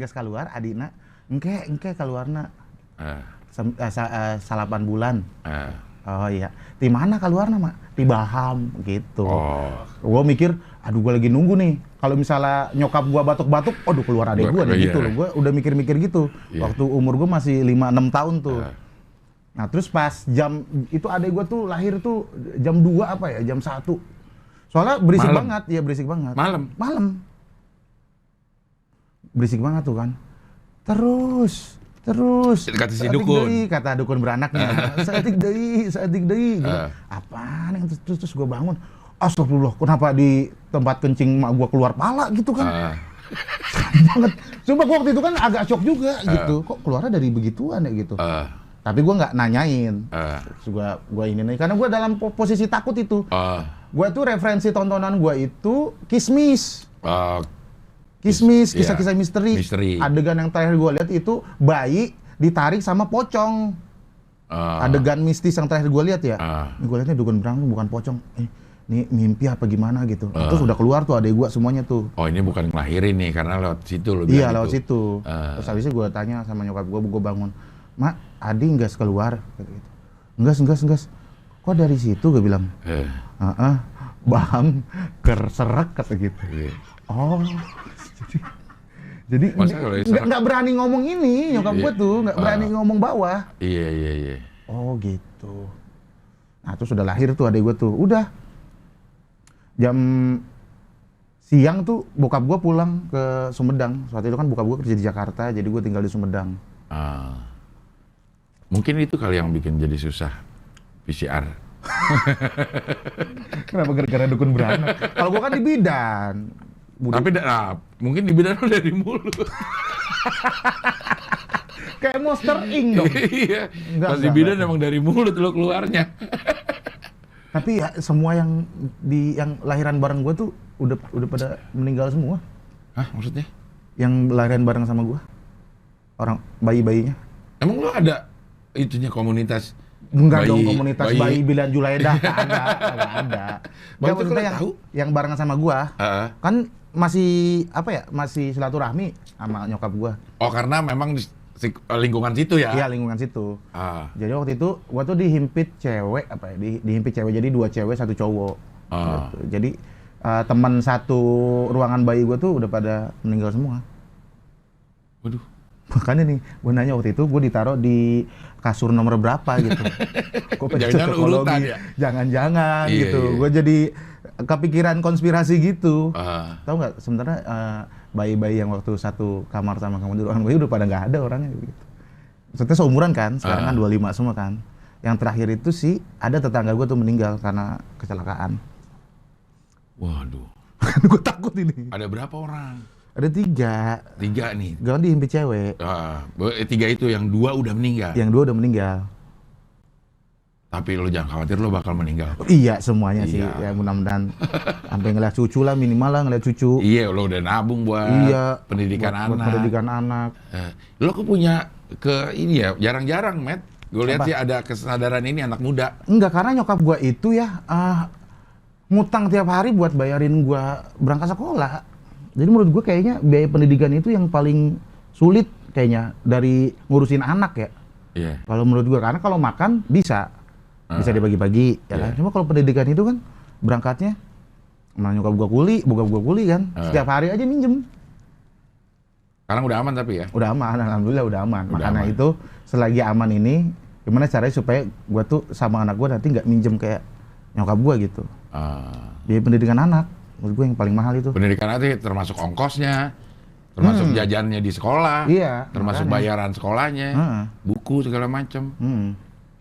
keluar, adina. Engke keluarna. 8 bulan. Oh iya, di mana keluarna, Mak? Di Baham gitu. Gue mikir, aduh gue lagi nunggu nih. Kalau misalnya nyokap gue batuk-batuk, aduh keluar adek gue gitu loh. Gue udah mikir-mikir gitu. Waktu umur gue masih 5-6 tahun tuh. Nah terus pas jam itu adek gue tuh lahir tuh jam 2 apa ya, jam 1. Soalnya berisik banget, ya berisik banget. Malam. Berisik banget tuh kan. Terus Terus kata si dukun. Deui, kata dukun beranaknya. Saeutik deui. Apaan yang terus gue bangun. Astagfirullah, kenapa di tempat kencing mak gue keluar pala gitu kan? Banget. Sumpah gue waktu itu kan agak shock juga gitu. Kok keluarnya dari begituan ya gitu. Tapi gue nggak nanyain. Terus gue ini nih karena gue dalam posisi takut itu. Gue tuh referensi tontonan gue itu Kismis. Kismis, kisah-kisah misteri. Adegan yang terakhir gue lihat itu bayi ditarik sama pocong. Adegan mistis yang terakhir gue lihat ya. Ini gue lihatnya dukun berang bukan pocong. Ini mimpi apa gimana gitu. Terus udah keluar tuh adek gue semuanya tuh. Oh ini bukan ngelahirin nih karena lewat situ lo bilang. Iya lewat situ. Terus habis itu gue tanya sama nyokap gue bangun. Mak, Adi nggak keluar? Gitu. Enggak. Kok dari situ gue bilang? Bang, kerserek kata gitu. Oh. Jadi nggak berani ngomong ini nyokap gue tuh nggak berani ngomong bawah. Iya. Oh gitu. Nah terus udah lahir tuh adek gue tuh udah jam siang tuh bokap gue pulang ke Sumedang. Saat itu kan bokap gue kerja di Jakarta jadi gue tinggal di Sumedang. Mungkin itu kali yang bikin jadi susah PCR. Kenapa gara-gara dukun beranak? Kalau gue kan di bidan. Tapi mungkin di bidan dari mulut. Kayak Monster Inc dong. Iya. Pas di bidan emang dari mulut lo keluarnya. Tapi ya semua yang lahiran bareng gue tuh udah pada meninggal semua. Hah, maksudnya? Yang lahiran bareng sama gue. Orang bayi-bayinya. Emang lo ada itunya komunitas? Enggak dong, komunitas bayi Bilan Julaidah enggak ada. Baru yang barengan sama gua. Kan masih masih silaturahmi sama nyokap gua. Oh, karena memang di lingkungan situ ya? Iya, lingkungan situ. Jadi waktu itu gua tuh dihimpit cewek dihimpit cewek jadi 2 cewek 1 cowok. Gitu. Jadi teman satu ruangan bayi gua tuh udah pada meninggal semua. Waduh. Makanya nih, gue nanya waktu itu, gue ditaruh di kasur nomor berapa gitu. Jangan urutan ya? Jangan-jangan gitu. Iya. Gue jadi kepikiran konspirasi gitu. Tahu nggak, sebenarnya bayi-bayi yang waktu satu kamar sama kamu di ruangan gue udah pada nggak ada orangnya gitu. Maksudnya seumuran kan, sekarang kan 25 semua kan. Yang terakhir itu sih, ada tetangga gue tuh meninggal karena kecelakaan. Waduh. Gue takut ini. Ada berapa orang? Ada 3. 3 nih? Gue kan dihimpit cewek. 3 itu, yang 2 udah meninggal? Yang 2 udah meninggal. Tapi lo jangan khawatir lo bakal meninggal. Iya semuanya sih, ya mudah-mudahan sampai ngeliat cucu lah minimal lah ngeliat cucu. Iya lo udah nabung buat pendidikan anak. Buat pendidikan anak. Lo kok punya ini ya, jarang-jarang Matt. Gue lihat sih ada kesadaran ini anak muda. Enggak, karena nyokap gue itu ya ngutang tiap hari buat bayarin gue berangkat sekolah. Jadi menurut gue kayaknya biaya pendidikan itu yang paling sulit kayaknya dari ngurusin anak ya. Iya. Kalau menurut gue, karena kalau makan bisa dibagi-bagi, ya kan. Cuma kalau pendidikan itu kan berangkatnya, nyokap gue bokap gue kuli kan, setiap hari aja minjem. Sekarang udah aman tapi ya? Udah aman, alhamdulillah udah aman. Makanya itu selagi aman ini, gimana caranya supaya gue tuh sama anak gue nanti nggak minjem kayak nyokap gue gitu. Biaya pendidikan anak. Menurut gue yang paling mahal itu. Pendidikan nanti termasuk ongkosnya, termasuk jajannya di sekolah, termasuk bayaran sekolahnya, buku segala macam.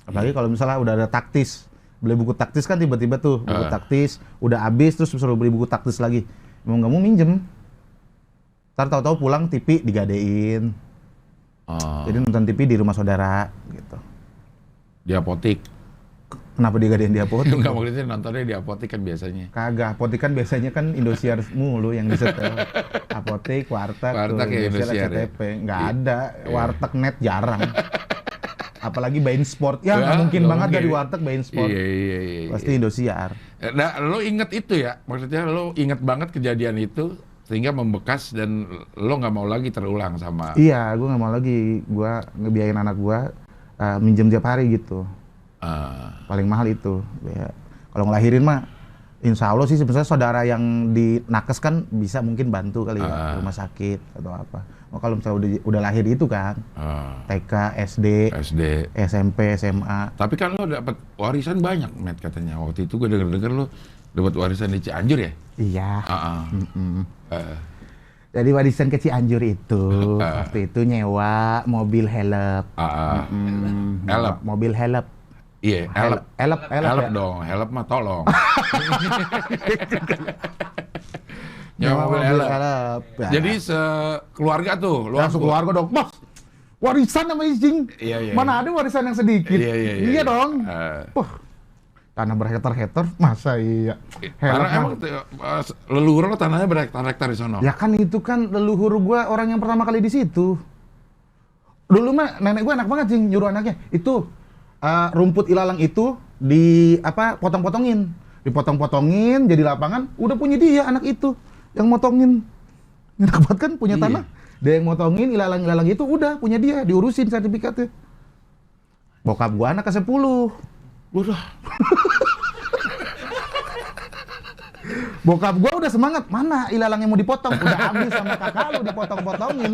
Apalagi kalau misalnya udah ada taktis, beli buku taktis kan tiba-tiba tuh buku taktis udah habis terus suruh beli buku taktis lagi, mau nggak mau minjem. Ntar tahu-tahu pulang TV digadein. Jadi nonton TV di rumah saudara gitu. Di apotik. Kenapa digadein di apotik? Enggak, maksudnya nontonnya di apotik kan biasanya. Kagak, apotik kan biasanya kan Indosiar mulu yang disetel. Apotik, warteg ya, Indosiar CTP. Nggak ada, warteg net jarang. Apalagi Bain Sport, ya nggak mungkin banget dari warteg Bain Sport. Iya. Pasti Indosiar. Nah, lo inget itu ya? Maksudnya lo inget banget kejadian itu sehingga membekas dan lo nggak mau lagi terulang sama... Iya, gue nggak mau lagi. Gue ngebiayain anak gue minjem tiap hari gitu. Paling mahal itu ya. Kalau ngelahirin mah insya Allah sih sebenarnya saudara yang di nakes kan bisa mungkin bantu kali ya, rumah sakit atau apa. Kalau misalnya udah lahir itu kan TK, SD, SMP, SMA. Tapi kan lo dapat warisan banyak, Matt, katanya. Waktu itu gue denger lo dapat warisan di Cianjur ya? Iya. Dari warisan ke Cianjur itu, waktu itu nyewa mobil helep. Helep. Mobil helep. Iya, helep. Helep Helep ya? dong, helep mah tolong. Nyewa mobil helep. Ya. Jadi sekeluarga tuh, langsung keluarga dong, Mas. Warisan sama izin. Iya. Mana ada warisan yang sedikit? Iya. Dong. Tanah berhektar-hektar, masa iya? Karena emang leluhur lo tanahnya berhektar-hektar di sono. Ya kan itu kan leluhur gua orang yang pertama kali di situ. Dulu mah nenek gua enak banget cing, nyuruh anaknya itu rumput ilalang itu potong-potongin, dipotong-potongin jadi lapangan, udah punya dia anak itu yang motongin. Enak banget kan punya tanah. Dia yang motongin ilalang itu udah punya dia, diurusin sertifikatnya. Bokap gua anak ke-10. Udah. Bokap gua udah semangat, mana ilalang yang mau dipotong? Udah habis sama kakak lu dipotong-potongin.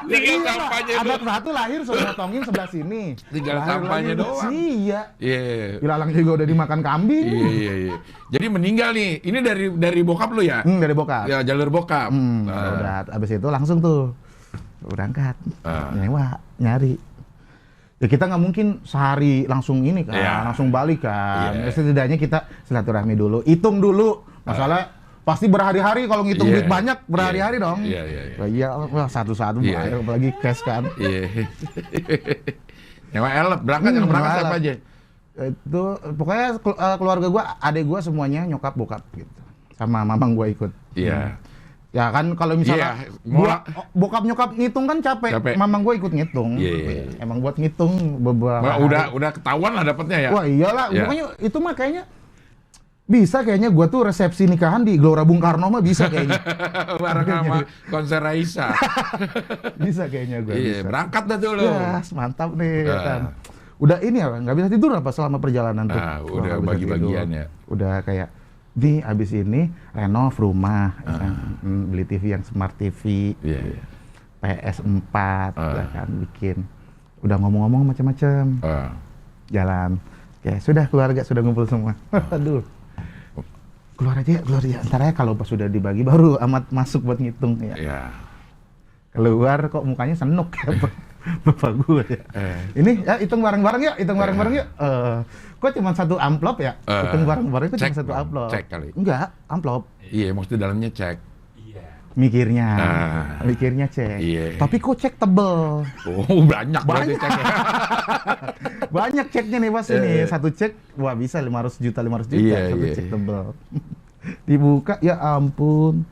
Tinggal kampanye doang. Anak satu lahir suruh potongin sebelah sini. Tinggal kampanye doang. Iya. Iya. Ilalang juga udah dimakan kambing. Iya. Jadi meninggal nih. Ini dari bokap lu ya? Dari bokap. Ya, jalur bokap. Udah abis itu langsung tuh berangkat. Nyewa, nyari. Ya kita nggak mungkin sehari langsung ini kan, langsung balik kan. Setidaknya kita silaturahmi dulu, hitung dulu. Masalah pasti berhari-hari kalau ngitung duit banyak, berhari-hari dong. Iya, satu-satu bayar, apalagi cash kan. Iya. Nyewa elep, berangkat siapa aja? Itu pokoknya keluarga gua, adek gua semuanya nyokap bokap gitu. Sama mamang gua ikut. Iya. Ya kan kalau misalnya bokap nyokap ngitung kan capek. Mamang gue ikut ngitung. Emang buat ngitung beberapa. Udah ketahuan lah dapatnya ya. Wah iyalah, pokoknya itu mah kayaknya bisa kayaknya gue tuh resepsi nikahan di Gelora Bung Karno mah bisa kayaknya. Bareng sama konser Raisa. Bisa kayaknya gue. Iya, berangkat dah tuh lo. Yes, mantap nih kan. Udah ini ya, nggak bisa tidur apa selama perjalanan tuh. Udah bagi-bagian ya. Udah kayak nih abis ini renov rumah, beli TV yang smart TV, PS4, kan bikin. Udah ngomong-ngomong macam-macam, jalan. Ya sudah keluarga sudah ngumpul semua. Aduh, keluar aja. Ntar ya kalau pas sudah dibagi baru amat masuk buat ngitung ya. Keluar kok mukanya senuk ya bapak gue ya. Ini ya hitung bareng-bareng yuk, kok cuma satu amplop ya? Hitung bareng-bareng kok cuma satu amplop. Cek kali. Enggak, amplop. Iya, maksudnya dalamnya cek. Iya. Mikirnya cek. Iya. Tapi kok cek tebel. Oh, banyak ceknya. Banyak ceknya nih Mas ini. Satu cek, wah bisa 500 juta satu cek tebel. Dibuka, ya ampun.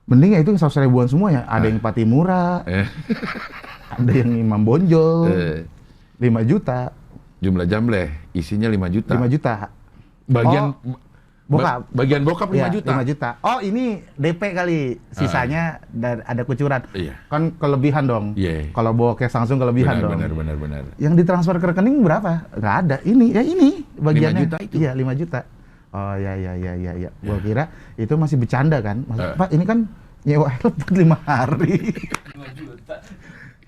Mending ya itu 100 ribuan semua ya. Ada yang Patimura, ada yang Imam Bonjol, 5 juta. Jumlah jambleh, isinya 5 juta. 5 juta. Bagian bokap. Bagian bokap 5 ya, juta. 5 juta. Oh, ini DP kali. Sisanya ada kucuran. Iya. Kan kelebihan dong. Iya. Kalau bawa cash langsung kelebihan dong. Benar. Yang ditransfer ke rekening berapa? Nggak ada. Ini bagiannya. 5 juta itu. Iya, 5 juta. Oh, ya. Gua kira itu masih bercanda kan. Pak, ini kan nyewa helm 5 hari. 5 juta.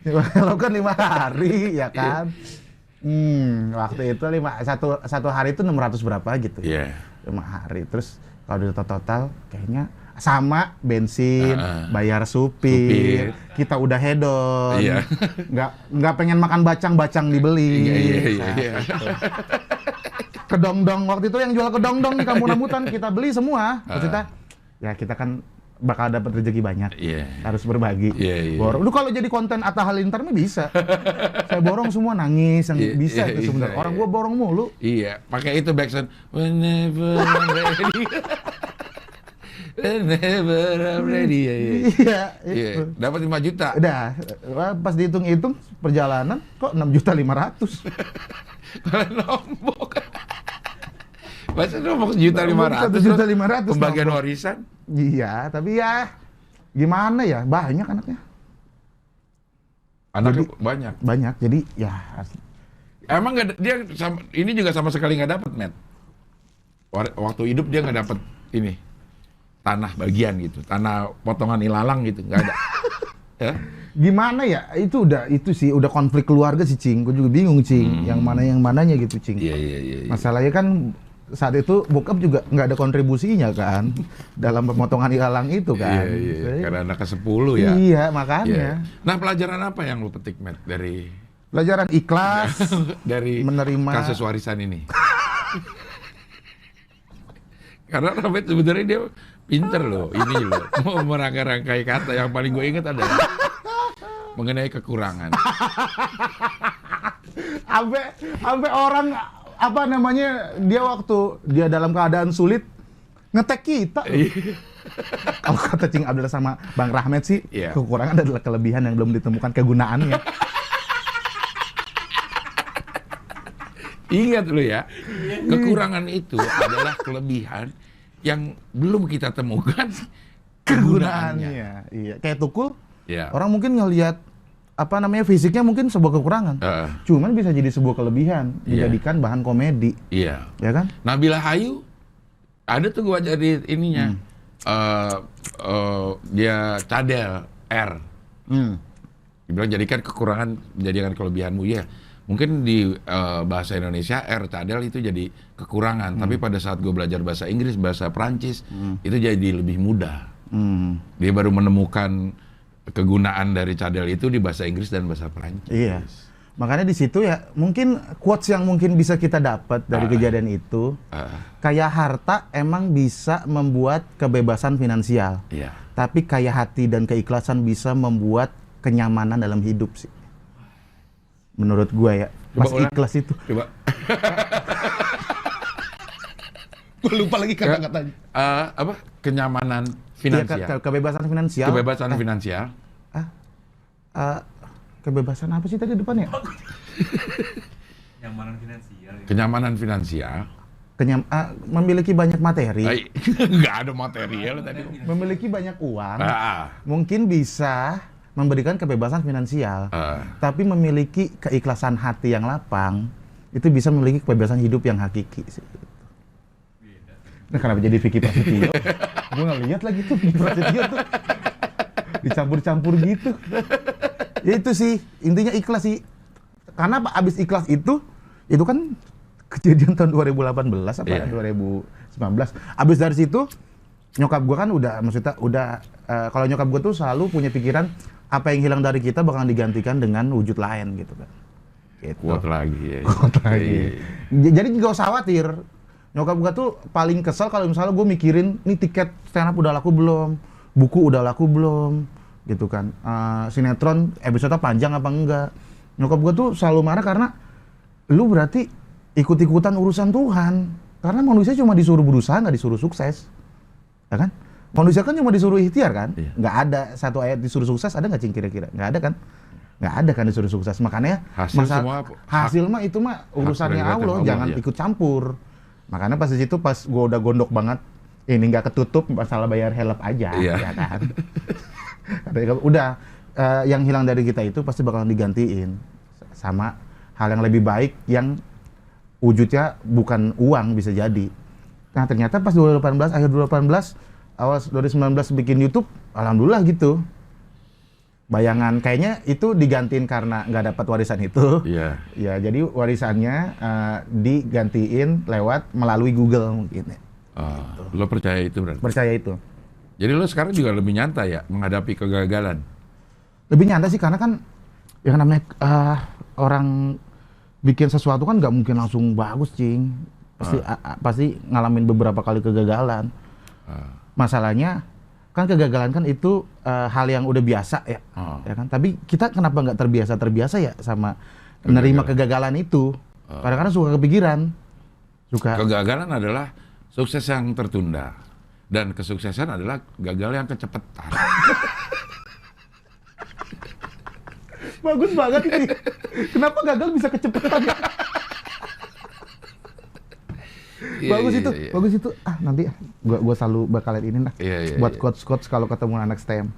Nyewa helm kan 5 hari, ya kan? Waktu itu satu hari itu 600 berapa gitu. Iya. 5 hari. Terus kalau di total kayaknya sama bensin, bayar supir, kita udah hedon. Iya. Nggak pengen makan bacang dibeli. Iya. Kedongdong waktu itu yang jual kedongdong di kampung rambutan kita beli semua. Maksudnya ya kita kan bakal dapat rezeki banyak. Harus berbagi. Borong. Lu kalau jadi konten Atta Halilintar mah bisa. Saya borong semua nangis yang bisa itu sebenarnya. Orang gua borong mulu. Iya, pakai itu backsound. Whenever I'm ready. Whenever I'm ready. Iya. Dapat 5 juta. Udah, pas dihitung-hitung perjalanan kok 6.500.000. Kalau nombok. Masa nombok 1.500.000. Pembagian warisan? Iya, tapi ya gimana ya, banyak anaknya. Anaknya banyak. Banyak, jadi ya. Emang dia ini juga sama sekali nggak dapat, Matt. Waktu hidup dia nggak dapat ini tanah bagian gitu, tanah potongan ilalang gitu, nggak ada. Ya? Gimana ya? Itu udah konflik keluarga sih, Cing. Gue juga bingung, Cing. Yang mananya gitu, Cing. Iya. Masalahnya kan saat itu bokap juga nggak ada kontribusinya kan dalam pemotongan ilalang itu kan. Iya. Karena anak ke-10 ya. Iya, makanya. Iya. Nah, pelajaran apa yang lu petik, Matt, dari Pelajaran ikhlas, dari menerima kasus warisan ini? Karena Robert sebenarnya dia pinter loh, ini loh, mau merangkai-rangkai kata. Yang paling gue ingat adalah mengenai kekurangan. Sampai orang apa namanya dia waktu dia dalam keadaan sulit ngetek kita. Kalau kata Cing Abdul sama Bang Rahmat sih, Iya. kekurangan adalah kelebihan yang belum ditemukan kegunaannya. Ingat lo ya, kekurangan itu adalah kelebihan yang belum kita temukan kegunaannya. Iya, kayak Tukul. Iya. Orang mungkin ngelihat apa namanya fisiknya mungkin sebuah kekurangan. Cuman bisa jadi sebuah kelebihan, Iya. dijadikan bahan komedi. Iya. Ya kan? Nabila Hayu ada tuh gua jadi ininya. Dia cadel R. Dibilang jadikan kekurangan menjadikan kelebihanmu ya. Mungkin di bahasa Indonesia R cadel itu jadi kekurangan, tapi pada saat gue belajar bahasa Inggris, bahasa Prancis itu jadi lebih mudah. Dia baru menemukan kegunaan dari cadel itu di bahasa Inggris dan bahasa Prancis. Iya. Makanya di situ ya mungkin quotes yang mungkin bisa kita dapat dari kejadian itu, kayak harta emang bisa membuat kebebasan finansial. Iya. Tapi kayak hati dan keikhlasan bisa membuat kenyamanan dalam hidup sih. Menurut gua ya, pas ikhlas itu. Coba. Gua lupa lagi kata-katanya. Apa? Kenyamanan Iya, finansial. kebebasan finansial. Kebebasan finansial. Kebebasan apa sih tadi depannya? Kenyamanan finansial. Ya. Kenyamanan finansial. Memiliki banyak materi, Nggak ada material tadi. memiliki banyak uang, mungkin bisa memberikan kebebasan finansial. Tapi memiliki keikhlasan hati yang lapang, itu bisa memiliki kebebasan hidup yang hakiki sih. Nah, kenapa jadi Vicky Prasetyo? Gue nggak lihat lagi tuh Vicky Prasetyo tuh dicampur-campur gitu. Ya itu sih intinya ikhlas sih. Karena abis ikhlas itu kan kejadian tahun 2018 apa 2019. Abis dari situ nyokap gue kan udah kalau nyokap gue tuh selalu punya pikiran apa yang hilang dari kita bakal digantikan dengan wujud lain gitu kan. Gitu. Kuat lagi ya. Kuat lagi. Jadi gak usah khawatir. Nyokap gue tuh paling kesel kalau misalnya gue mikirin nih tiket stand up udah laku belum, buku udah laku belum, gitu kan. Sinetron episode panjang apa enggak. Nyokap gue tuh selalu marah karena lu berarti ikut-ikutan urusan Tuhan. Karena manusia cuma disuruh berusaha, nggak disuruh sukses. Ya kan? Manusia kan cuma disuruh ikhtiar kan? Iya. Nggak ada satu ayat disuruh sukses, ada nggak Cing kira-kira? Nggak ada kan? Nggak ada kan disuruh sukses. Makanya hasil mah itu mah urusannya Allah, jangan ikut campur. Makanya pas di situ pas gue udah gondok banget, ini nggak ketutup masalah bayar help aja, ya kan? Udah yang hilang dari kita itu pasti bakalan digantiin sama hal yang lebih baik yang wujudnya bukan uang bisa jadi. Nah ternyata pas 2018, akhir 2018, awal 2019 bikin YouTube, alhamdulillah gitu. Bayangan kayaknya itu digantiin karena nggak dapat warisan itu. Iya. Ya jadi warisannya digantiin melalui Google mungkin. Gitu. Lo percaya itu berarti? Percaya itu. Jadi lo sekarang juga lebih nyantai ya menghadapi kegagalan? Lebih nyantai sih karena kan yang namanya orang bikin sesuatu kan nggak mungkin langsung bagus, Cing. Pasti ngalamin beberapa kali kegagalan. Masalahnya kan kegagalan kan itu hal yang udah biasa ya, ya kan. Tapi kita kenapa nggak terbiasa ya sama menerima kegagalan itu? Kadang-kadang suka kepikiran. Kegagalan adalah sukses yang tertunda dan kesuksesan adalah gagal yang kecepatan. Bagus banget ini. Kenapa gagal bisa kecepatan? Bagus itu. Nanti gua selalu bakalan ini lah. Buat quotes kalau ketemu anak STEM.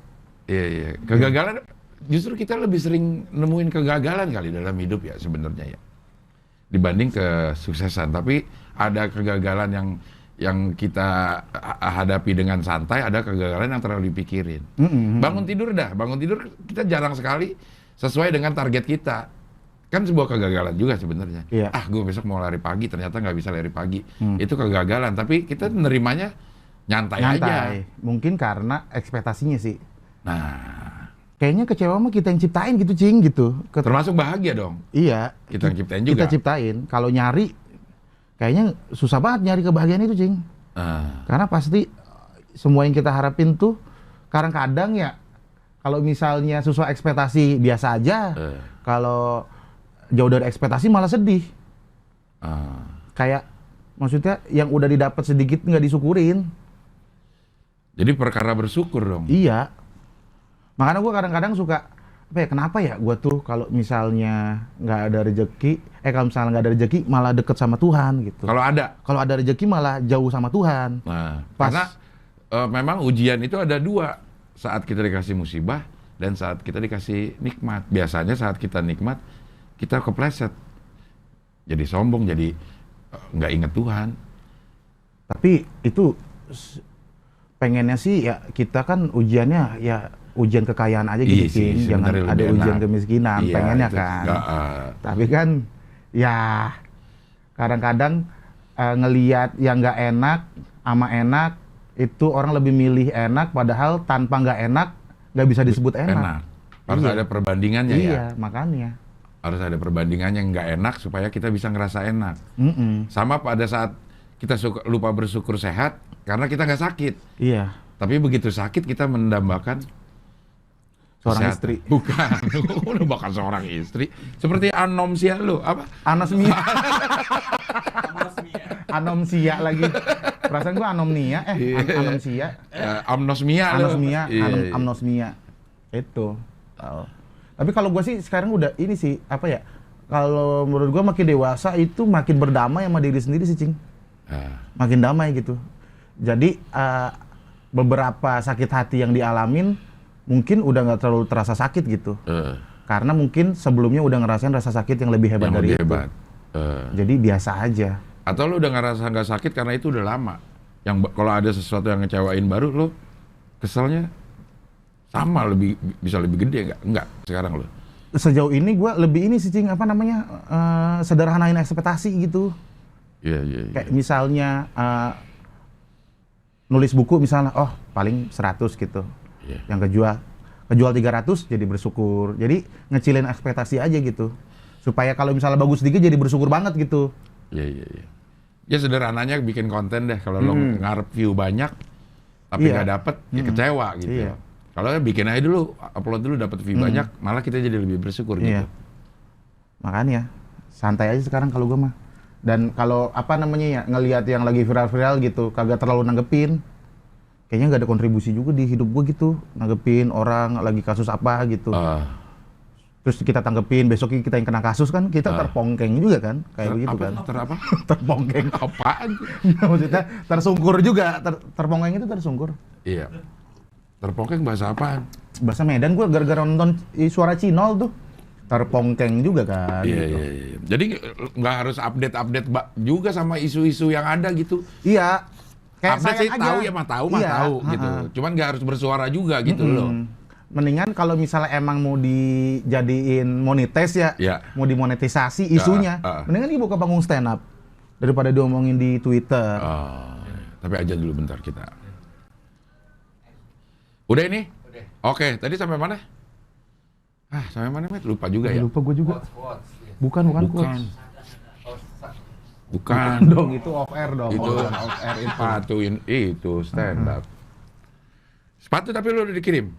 Iya. Kegagalan justru kita lebih sering nemuin kegagalan kali dalam hidup ya sebenarnya ya. Dibanding kesuksesan, tapi ada kegagalan yang kita hadapi dengan santai, ada kegagalan yang terlalu dipikirin. Bangun tidur kita jarang sekali sesuai dengan target kita. kan sebuah kegagalan juga sebenarnya. Iya. Gue besok mau lari pagi, ternyata nggak bisa lari pagi. Itu kegagalan, tapi kita nerimanya nyantai aja. Mungkin karena ekspektasinya sih. Nah, Kayaknya kecewa mah kita yang ciptain gitu, Cing, gitu. termasuk bahagia dong. Iya. Kita yang ciptain juga. Kita ciptain. Kalau nyari, kayaknya susah banget nyari kebahagiaan itu, Cing. Karena pasti semua yang kita harapin tuh, kadang-kadang ya, kalau misalnya sesuai ekspektasi biasa aja, kalau jauh dari ekspektasi malah sedih. Kayak, maksudnya yang udah didapat sedikit nggak disyukurin. Jadi perkara bersyukur dong. Iya. Makanya gue kadang-kadang suka, kenapa ya gue tuh kalau misalnya nggak ada rezeki, kalau misalnya nggak ada rezeki malah deket sama Tuhan gitu. Kalau ada rezeki malah jauh sama Tuhan. Nah, karena memang ujian itu ada dua, saat kita dikasih musibah dan saat kita dikasih nikmat. Biasanya saat kita nikmat, kita kepleset, jadi sombong, jadi nggak inget Tuhan. Tapi itu pengennya sih ya kita kan ujiannya ya ujian kekayaan aja gitu, Cing. Jangan ada ujian kemiskinan, pengennya kan. Tapi kan ya kadang-kadang ngelihat yang nggak enak sama enak, itu orang lebih milih enak, padahal tanpa nggak enak nggak bisa disebut enak. Harus ada perbandingannya ya. Iya, makanya. Harus ada perbandingannya yang nggak enak supaya kita bisa ngerasa enak. Sama pada saat kita lupa bersyukur sehat karena kita nggak sakit. Iya. Tapi begitu sakit kita mendambakan seorang kesehatan. istri. Bukan, udah bakal seorang istri. Seperti anomsia lu, apa? Anosmia. Anomsia lagi. Perasaan gua anomnia, anomsia. Amnosmia lu. Amnosmia. Itu. Tapi kalau gua sih sekarang udah ini sih, apa ya? Kalau menurut gua makin dewasa itu makin berdamai sama diri sendiri sih, Cing. Makin damai gitu. Jadi beberapa sakit hati yang dialamin mungkin udah nggak terlalu terasa sakit gitu. Karena mungkin sebelumnya udah ngerasain rasa sakit yang lebih hebat dari itu. Jadi biasa aja. Atau lu udah ngerasa nggak sakit karena itu udah lama. Yang kalau ada sesuatu yang ngecewain baru, lu keselnya sama, bisa lebih gede nggak? Enggak sekarang lu. Sejauh ini gue lebih ini sih, Cing, apa namanya, sederhanain ekspektasi gitu. Iya. Kayak misalnya nulis buku misalnya, paling 100 gitu. Yang kejual 300 jadi bersyukur. Jadi ngecilin ekspektasi aja gitu. Supaya kalau misalnya bagus sedikit jadi bersyukur banget gitu. Iya. Ya sederhananya bikin konten deh. Kalau lo ngarep view banyak tapi nggak dapet, ya kecewa gitu. Iya. Kalau bikin aja dulu, upload dulu, dapet view banyak, malah kita jadi lebih bersyukur gitu. Makanya santai aja sekarang kalau gue mah. Dan kalau apa namanya ya, ngelihat yang lagi viral-viral gitu, kagak terlalu nanggepin. Kayaknya nggak ada kontribusi juga di hidup gue gitu, nanggepin orang lagi kasus apa gitu. Terus kita tanggepin, besoknya kita yang kena kasus kan, kita terpongkeng juga kan, kayak begitu kan. Apa? Terpongkeng. Apaan? Maksudnya tersungkur juga, terpongkeng itu tersungkur. Iya. Terpongkeng bahasa apaan? Bahasa Medan gue gara-gara nonton Suara Cinol tuh. Terpongkeng juga kan. Iya. Jadi nggak harus update juga sama isu-isu yang ada gitu. Iya. Kayak update sih aja. tahu ya tahu gitu. Cuman nggak harus bersuara juga gitu loh. Mendingan kalau misalnya emang mau dijadiin monetize ya, mau dimonetisasi isunya, mendingan dibuka panggung stand up daripada diomongin di Twitter. Tapi aja dulu bentar kita. Udah ini? Udah. Oke, tadi sampai mana? Sampai mana, Met? Lupa juga ya. Lupa gue juga. Bukan. Bukan dong, itu off air dong. Itu off air itu. Sepatuin itu stand up. Sepatu tapi lu udah dikirim?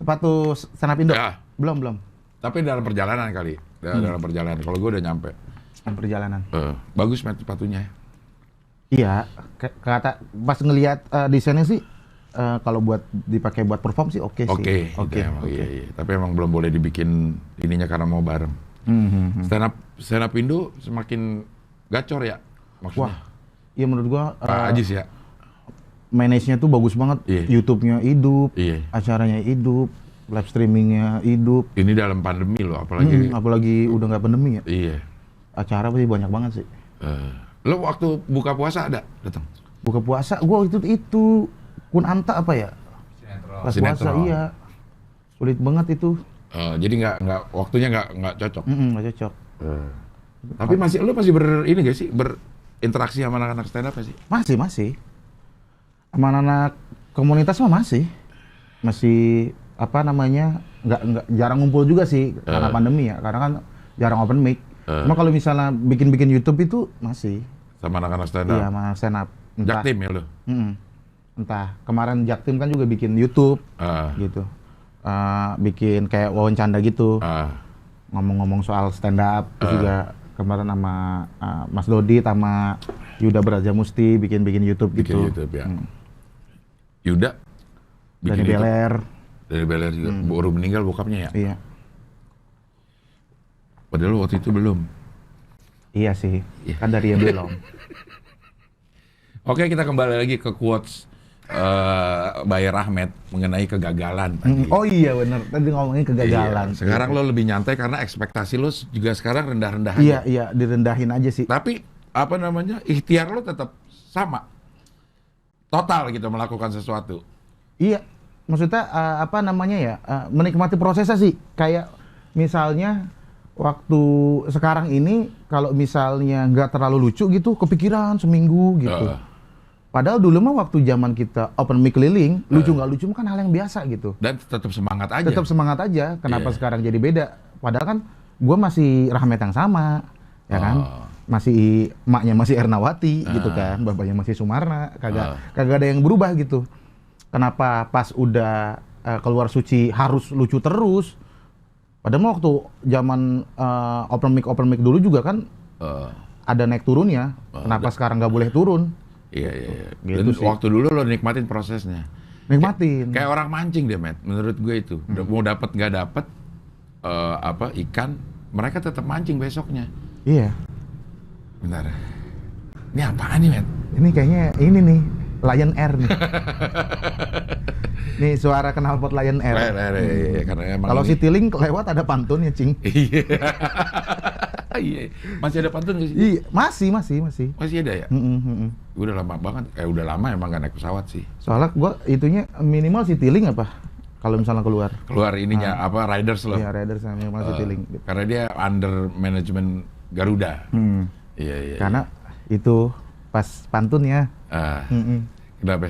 Sepatu stand up Indo? Ya. Belum. Tapi dalam perjalanan kali. Dalam perjalanan. Kalau gue udah nyampe. Dalam perjalanan. Bagus, Met, sepatunya. Iya. Kata pas ngelihat desainnya sih, kalau buat dipakai buat perform sih oke sih. Oke. Iya. Tapi emang belum boleh dibikin ininya karena mau bareng. Stand up Indo semakin gacor ya maksudnya. Wah, iya menurut gua Pak Ajis ya. Manage-nya tuh bagus banget. YouTube-nya hidup, acaranya hidup, live streamingnya hidup. Ini dalam pandemi loh, apalagi udah nggak pandemi ya. Iya. Acara pasti banyak banget sih. Lo waktu buka puasa ada datang? Buka puasa, gua itu Kun Anta apa ya? Sinetron. Pas puasa iya. Sulit banget itu. Jadi nggak waktunya nggak cocok. Nggak cocok. Tapi lu masih ini gak sih berinteraksi sama anak-anak stand up sih? Masih. Sama anak komunitas mah masih apa namanya, nggak jarang ngumpul juga sih karena pandemi ya, karena kan jarang open mic. Cuma kalau misalnya bikin YouTube itu masih sama anak-anak stand up. iya, sama stand up. Jaktim ya lu? Entah kemarin Jaktim kan juga bikin YouTube gitu, bikin kayak wawancara gitu, ngomong-ngomong soal stand up. Terus juga kemarin sama Mas Dodi sama Yuda Braja Musti bikin YouTube gitu. YouTube ya. Yuda Dari Beler. Dari Beler juga baru meninggal bokapnya ya. Iya. Padahal waktu itu belum. Iya sih. Kan dari yang belum. Oke, kita kembali lagi ke quotes Bayer Rahmat mengenai kegagalan tadi. Oh iya benar. Tadi ngomongin kegagalan. Iya. Sekarang lo lebih nyantai karena ekspektasi lo juga sekarang rendah-rendah Iya, aja. iya, direndahin aja sih. Tapi apa namanya? Ikhtiar lo tetap sama. Total gitu melakukan sesuatu. Iya. Maksudnya apa namanya ya? Menikmati prosesnya sih. Kayak misalnya waktu sekarang ini kalau misalnya nggak terlalu lucu gitu, kepikiran seminggu gitu. Padahal dulu mah waktu zaman kita open mic keliling, lucu nggak lucu kan hal yang biasa gitu. Dan tetap semangat aja. Tetap semangat aja. Kenapa sekarang jadi beda? Padahal kan gue masih Rahmat yang sama, ya kan? Masih emaknya masih Ernawati gitu kan, bapaknya masih Sumarna, kagak ada yang berubah gitu. Kenapa pas udah keluar suci harus lucu terus? Padahal waktu zaman open mic dulu juga kan ada naik turunnya. Kenapa sekarang nggak boleh turun? Iya. Gitu Dan sih. waktu dulu lo nikmatin prosesnya. Nikmatin. Kayak orang mancing deh, Matt. Menurut gue itu. Mau dapat nggak dapat ikan, mereka tetap mancing besoknya. Iya. Bentar. Ini apaan nih, Matt? Ini kayaknya ini nih Lion Air nih. Nih suara knalpot Lion Air. Iya, karena emang Kalau ini- Citylink lewat ada pantunnya, Cing. Iya. Iya. Masih ada pantun nggak sih? Iya, masih. Masih ada ya? Udah lama banget. Udah lama emang nggak naik pesawat sih. Soalnya gua itunya minimal Citylink apa? Kalau misalnya keluar. Keluar ininya riders loh. Iya, Raiders sama minimal Citylink. Karena dia under manajemen Garuda. Iya. Karena itu pas pantunnya. Kenapa?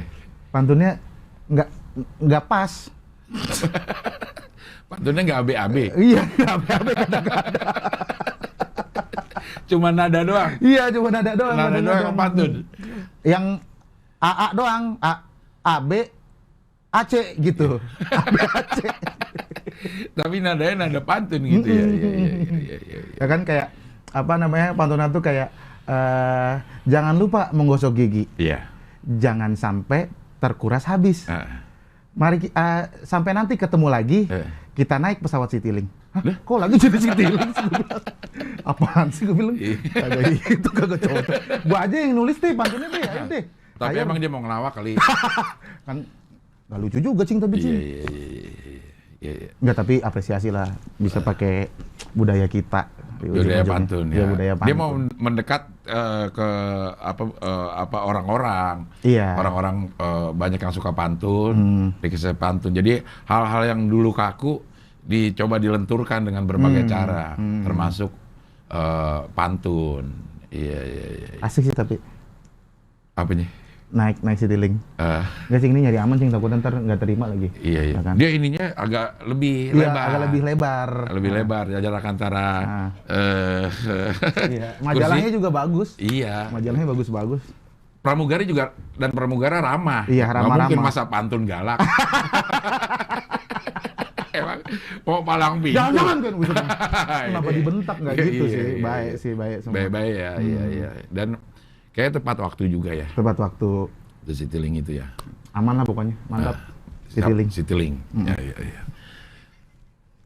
Pantunnya nggak pas. Pantunnya nggak AB-AB. Iya, apa kadang-kadang. Cuma nada doang. Iya, cuma nada doang. Nada doang yang pantun. Yang AA doang, A B AC gitu. AB AC. Tapi nadanya nada pantun gitu ya. Iya. Ya kan kayak apa namanya pantunan tuh kayak jangan lupa menggosok gigi. Iya. Jangan sampai terkuras habis. Mari sampai nanti ketemu lagi. Kita naik pesawat Citylink. Hah, kok lagi jadi Citylink? Apaan sih gue bilang? Kagak itu kagak cocok. Gua aja yang nulis deh pantunnya deh, ayo deh. Tapi Ayo. emang dia mau ngelawak kali. Kan nggak lucu juga Cing tapi Cing. Iya. Enggak, tapi apresiasi lah bisa pakai budaya kita. di Budaya ujung-ujungnya. pantun Iya, ya. budaya pantun. Dia mau mendekat ke apa orang-orang. Iya. Orang-orang banyak yang suka pantun, dikasih pantun. Jadi hal-hal yang dulu kaku dicoba dilenturkan dengan berbagai cara, termasuk pantun. Iya. Asik sih tapi Apanya? naik Citylink. Nggak Cing, ini nyari aman Cing, takut ntar nggak terima lagi. Iya. Ya kan? Dia ininya agak lebih Iya, lebar. agak lebih lebar. Lebih lebar jarak antara Iya. Majalahnya kursi. juga bagus. Iya. Majalahnya bagus-bagus. Pramugari juga dan pramugara ramah. Iya, Nggak mungkin ramah-ramah. masa pantun galak. Emang mau palang pintu. Jangan kan, buset. Kenapa dibentak nggak gitu Iya, sih? iya, Baik iya. sih, baik semua. Baik-baik ya, iya. Dan kayak tepat waktu juga ya. Tepat waktu, The Citylink itu ya. aman lah pokoknya, mantap. Citylink. Citylink. Iya.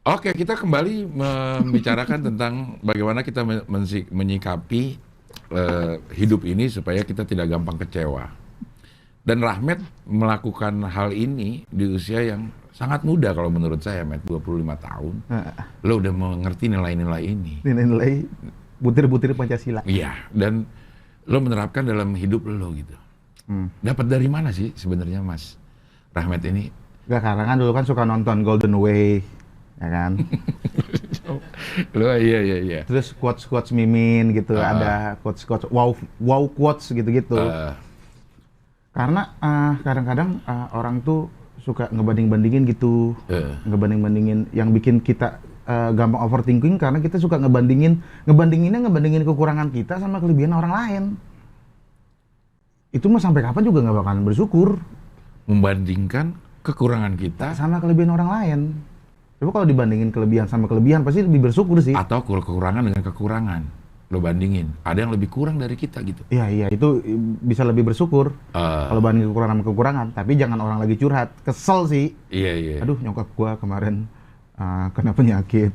Oke, kita kembali membicarakan tentang bagaimana kita menyikapi hidup ini supaya kita tidak gampang kecewa. Dan Rahmat melakukan hal ini di usia yang sangat muda kalau menurut saya, Matt, 25 tahun. Lo udah mengerti nilai-nilai ini. Nilai butir-butir Pancasila. Iya, dan lo menerapkan dalam hidup lo gitu. Dapat dari mana sih sebenarnya Mas Rahmat ini? Gak, karena kan dulu kan suka nonton Golden Way, ya kan? Lu iya. Terus quotes Mimin gitu, ada quotes wow quotes gitu-gitu. Karena kadang-kadang orang tuh suka ngebanding-bandingin gitu, ngebanding-bandingin yang bikin kita gampang overthinking karena kita suka ngebandingin kekurangan kita sama kelebihan orang lain. Itu mah sampai kapan juga nggak bakalan bersyukur. Membandingkan kekurangan kita sama kelebihan orang lain. Coba kalau dibandingin kelebihan sama kelebihan pasti lebih bersyukur sih. Atau kekurangan dengan kekurangan. Lo bandingin, ada yang lebih kurang dari kita gitu. Iya, itu bisa lebih bersyukur kalau bandingin kekurangan sama kekurangan. Tapi jangan orang lagi curhat, kesel sih. Iya. Aduh, nyokap gua kemarin kena penyakit.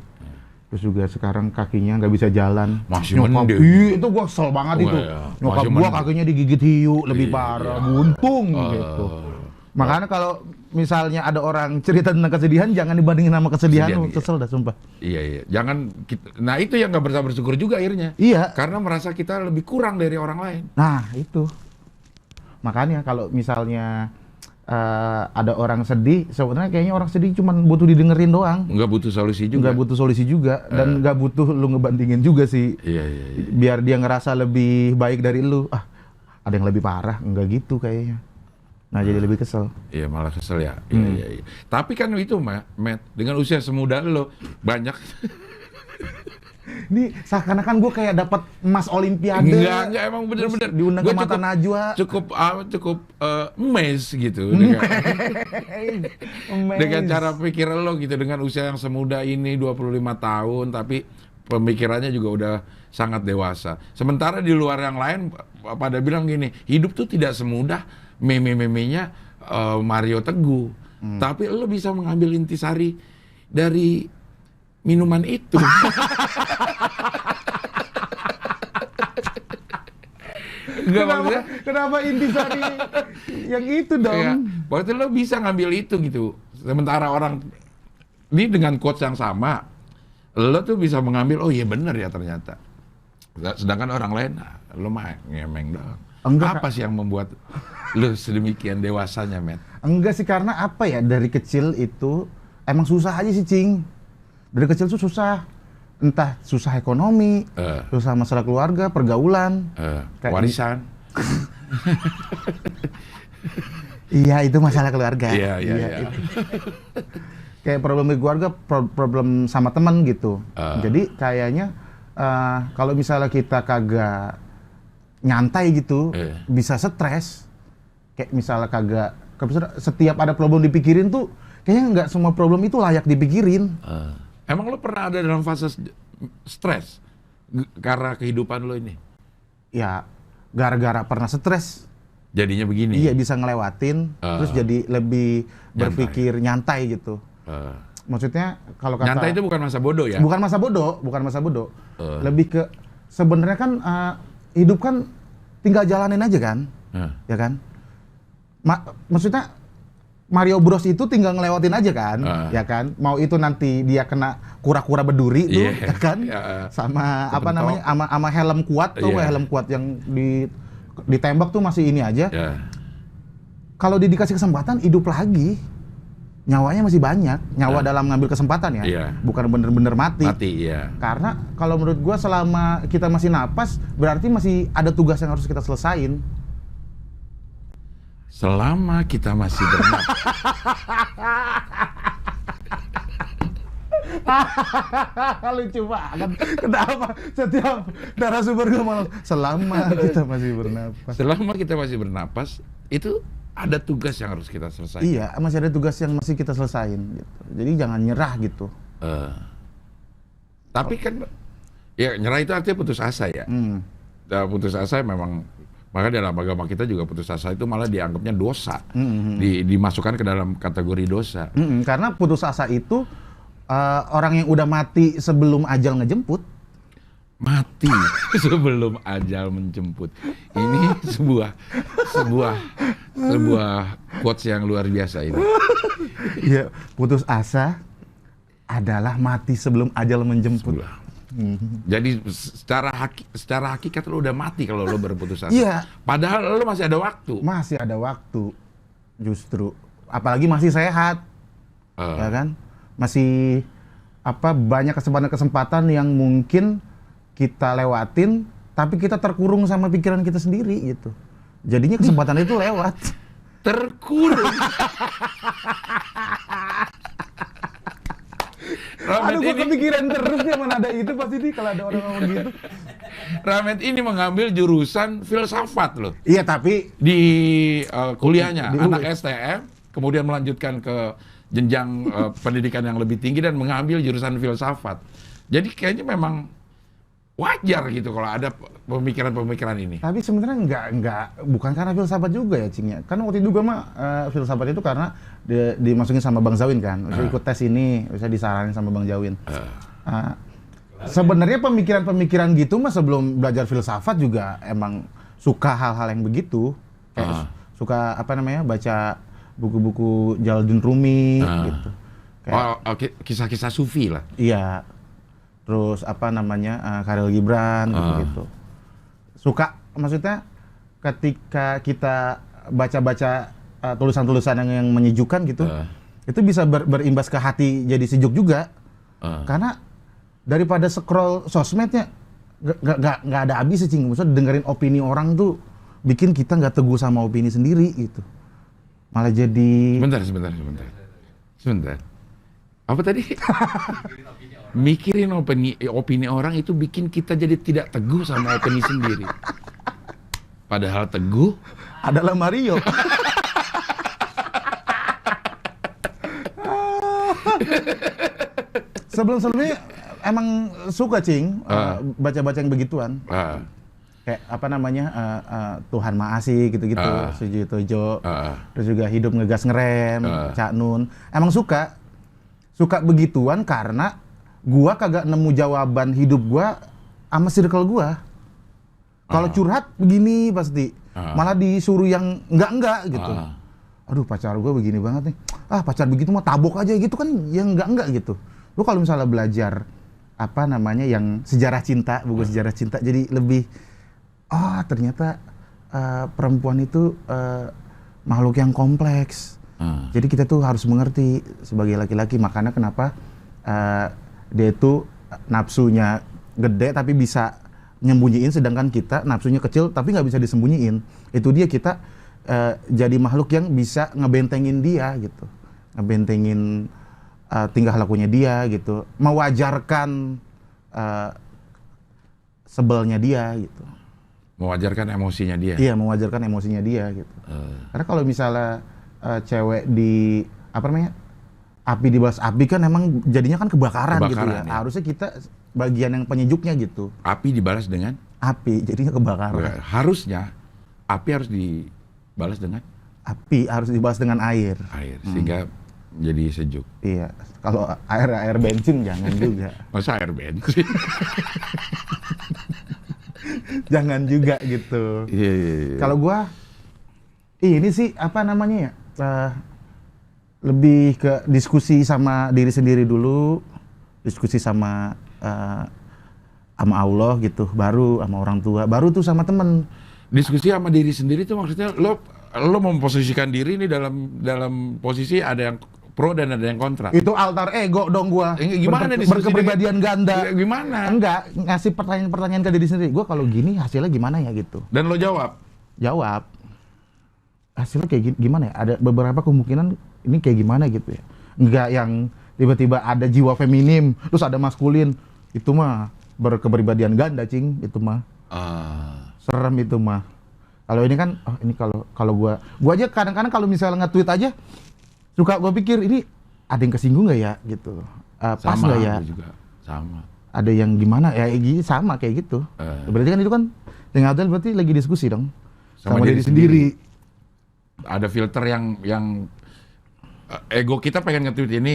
Terus juga sekarang kakinya nggak bisa jalan. Masih nyokap, mending. itu gua kesel banget itu. Iya. Nyokap Masih gua mending. kakinya digigit hiu, lebih parah, buntung gitu. Oh. Makanya kalau misalnya ada orang cerita tentang kesedihan, jangan dibandingin sama kesedihan lu. Iya. Kesel dah, sumpah. Iya. Jangan nah itu yang nggak bisa bersyukur juga akhirnya. Iya. Karena merasa kita lebih kurang dari orang lain. Nah, itu. Makanya kalau misalnya ada orang sedih, sebenarnya kayaknya orang sedih cuma butuh didengerin doang. Nggak butuh solusi juga. Nggak butuh solusi juga, dan nggak butuh lu ngebandingin juga sih. Iya. Biar dia ngerasa lebih baik dari lu. Ada yang lebih parah, nggak gitu kayaknya. Nah, jadi lebih kesel. Iya, malah kesel ya. Iya. Tapi kan itu, Matt, dengan usia semuda lo banyak. Ini seakan-akan gue kayak dapat emas olimpiade. Enggak, emang bener-bener. Diundang ke Gua Mata Najwa. Cukup amazed gitu. Dengan cara pikiran lo gitu, dengan usia yang semuda ini 25 tahun, tapi pemikirannya juga udah sangat dewasa. Sementara di luar yang lain pada bilang gini, hidup tuh tidak semudah meme-memenya Mario Teguh. Tapi lo bisa mengambil intisari dari minuman itu. Kenapa intisari yang itu dong? Ya, waktu lo bisa ngambil itu gitu. Sementara orang ini dengan quotes yang sama, lo tuh bisa mengambil, oh iya bener ya ternyata. Sedangkan orang lain, lo mah ngemeng dong. Enggak, apa sih yang membuat lo sedemikian dewasanya, Matt? Enggak sih, karena apa ya, dari kecil itu emang susah aja sih, Cing. Dari kecil tuh susah. Entah susah ekonomi, susah masalah keluarga, pergaulan, warisan. Iya, itu masalah keluarga. Iya. Itu. Kayak problem di keluarga, problem sama teman gitu. Jadi kayaknya kalau misalnya kita kagak nyantai gitu, bisa stres. Kayak misalnya setiap ada problem dipikirin tuh, kayaknya nggak semua problem itu layak dipikirin. Emang lo pernah ada dalam fase stres karena kehidupan lo ini? Ya, gara-gara pernah stres. Jadinya begini? Iya, bisa ngelewatin, terus jadi lebih berpikir nyantai gitu. Maksudnya kalau kata... Nyantai itu bukan masa bodoh ya? Bukan masa bodoh. Lebih ke, sebenarnya kan hidup kan tinggal jalanin aja kan? Ya kan? Maksudnya Mario Bros itu tinggal ngelewatin aja kan, ya kan? Mau itu nanti dia kena kura-kura berduri tuh, ya kan? Sama apa namanya? Sama helm kuat tuh, helm kuat yang ditembak tuh masih ini aja. Kalau dikasih kesempatan hidup lagi, nyawanya masih banyak. Nyawa dalam ngambil kesempatan ya, bukan bener-bener mati. Karena kalau menurut gua selama kita masih napas, berarti masih ada tugas yang harus kita selesain. Selama kita masih bernapas. Lucu banget. Kenapa setiap narasumber ngomong selama kita masih bernapas? Selama kita masih bernapas, itu ada tugas yang harus kita selesaikan. Iya, masih ada tugas yang masih kita selesain gitu. Jadi jangan nyerah gitu. Tapi kan ya nyerah itu artinya putus asa ya. Putus asa memang, maka dalam agama kita juga putus asa itu malah dianggapnya dosa. Dimasukkan ke dalam kategori dosa. Karena putus asa itu orang yang udah mati sebelum ajal ngejemput. Mati sebelum ajal menjemput. Ini sebuah quotes yang luar biasa ini. Iya, putus asa adalah mati sebelum ajal menjemput. Jadi secara hakikat lo udah mati kalau lo berputus asa. Iya. Padahal lo masih ada waktu. Masih ada waktu, justru. Apalagi masih sehat, ya kan? Masih banyak kesempatan-kesempatan yang mungkin kita lewatin, tapi kita terkurung sama pikiran kita sendiri gitu. Jadinya kesempatan itu lewat. Terkurung. Aduh, gue kepikiran terus ya, mana ada itu pasti nih kalau ada orang ngomong gitu. Ramet ini mengambil jurusan filsafat loh. Iya, tapi Di kuliahnya, Di anak UI. STM, kemudian melanjutkan ke jenjang pendidikan yang lebih tinggi dan mengambil jurusan filsafat. Jadi kayaknya memang wajar gitu kalau ada pemikiran-pemikiran ini. Tapi sebenarnya bukan karena filsafat juga ya, Cing ya. Kan waktu itu juga mah filsafat itu karena dimasukin sama Bang Zawin kan. Bisa ikut tes ini, bisa disaranin sama Bang Zawin. Sebenarnya pemikiran-pemikiran gitu mah sebelum belajar filsafat juga emang suka hal-hal yang begitu. Kayak suka baca buku-buku Jalaluddin Rumi gitu. Kayak, Kisah-kisah sufi lah. iya. Terus Khalil Gibran gitu. Suka, maksudnya ketika kita baca-baca tulisan-tulisan yang menyejukkan gitu, itu bisa berimbas ke hati jadi sejuk juga. Karena daripada scroll sosmednya nggak ada habis sih, maksudnya dengerin opini orang tuh bikin kita nggak teguh sama opini sendiri gitu. Malah jadi Sebentar. Apa tadi? Mikirin opini orang itu bikin kita jadi tidak teguh sama opini sendiri. Padahal teguh adalah Mario. Sebelum-sebelumnya emang suka, Cing, baca-baca yang begituan. Kayak Tuhan Maasih gitu-gitu, Suji Tojo. Terus juga Hidup Ngegas Ngerem, Cak Nun. Emang suka begituan karena gua kagak nemu jawaban hidup gua sama circle gua. Kalau curhat begini pasti, malah disuruh yang enggak gitu. Aduh, pacar gua begini banget nih. Pacar begitu mah tabok aja gitu kan, yang enggak gitu. Lu kalau misalnya belajar yang sejarah cinta, buku sejarah cinta, jadi lebih ternyata perempuan itu makhluk yang kompleks. Jadi kita tuh harus mengerti sebagai laki-laki, makanya kenapa dia itu nafsunya gede tapi bisa nyembunyiin, sedangkan kita nafsunya kecil tapi nggak bisa disembunyiin. Itu dia, kita jadi makhluk yang bisa ngebentengin dia gitu, ngebentengin tingkah lakunya dia gitu, mewajarkan sebelnya dia gitu, mewajarkan emosinya dia. Iya, mewajarkan emosinya dia gitu. Karena kalau misalnya cewek di api dibalas api kan emang jadinya kan kebakaran gitu ya. Ya. Harusnya kita bagian yang penyejuknya gitu. Api dibalas dengan api, jadinya kebakaran. Harusnya api harus dibalas dengan api, harus dibalas dengan air. Sehingga jadi sejuk. Iya. Kalau air bensin jangan juga. Masa air bensin? Jangan juga gitu. Iya. Kalau gua ini sih lebih ke diskusi sama diri sendiri dulu, diskusi sama Allah gitu, baru sama orang tua, baru tuh sama temen. Diskusi sama diri sendiri tuh maksudnya lo memposisikan diri nih dalam posisi ada yang pro dan ada yang kontra. Itu altar ego dong gua. Gimana berkepribadian ganda. Gimana? Enggak, ngasih pertanyaan-pertanyaan ke diri sendiri. Gua kalau gini hasilnya gimana ya gitu. Dan lo jawab. Hasilnya kayak gimana ya? Ada beberapa kemungkinan ini kayak gimana gitu ya. Enggak yang tiba-tiba ada jiwa feminim, terus ada maskulin. Itu mah berkepribadian ganda, Cing. Itu mah. Serem itu mah. Kalau ini kan, ini kalau gua aja kadang-kadang kalau misalnya nge-tweet aja, suka gua pikir ini ada yang kesinggung nggak ya gitu. Pas nggak ya? Juga sama. Ada yang gimana ya? Sama kayak gitu. Berarti kan itu kan dengan Abdel berarti lagi diskusi dong sama diri sendiri. Ada filter yang ego kita pengen nge-tweet ini,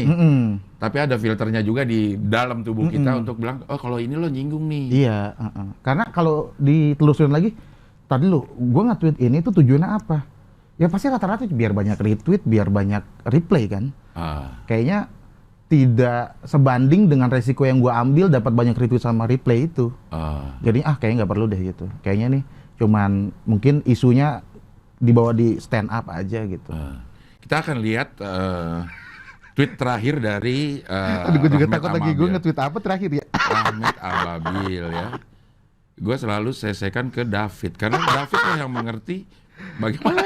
tapi ada filternya juga di dalam tubuh kita untuk bilang, oh kalau ini lo nyinggung nih. Iya, karena kalau ditelusurin lagi, tadi gue nge-tweet ini tuh tujuannya apa? Ya pasti rata-rata biar banyak retweet, biar banyak replay kan. Kayaknya tidak sebanding dengan resiko yang gue ambil dapat banyak retweet sama replay itu. Jadi kayaknya nggak perlu deh gitu. Kayaknya nih cuman mungkin isunya dibawa di stand up aja gitu. Kita akan lihat tweet terakhir dari Aduh, gue juga Rahmat takut lagi gue Amabil. nge-tweet apa terakhir ya. Rahmat Ababil ya. Gue selalu sesekan ke David karena David lah yang mengerti bagaimana.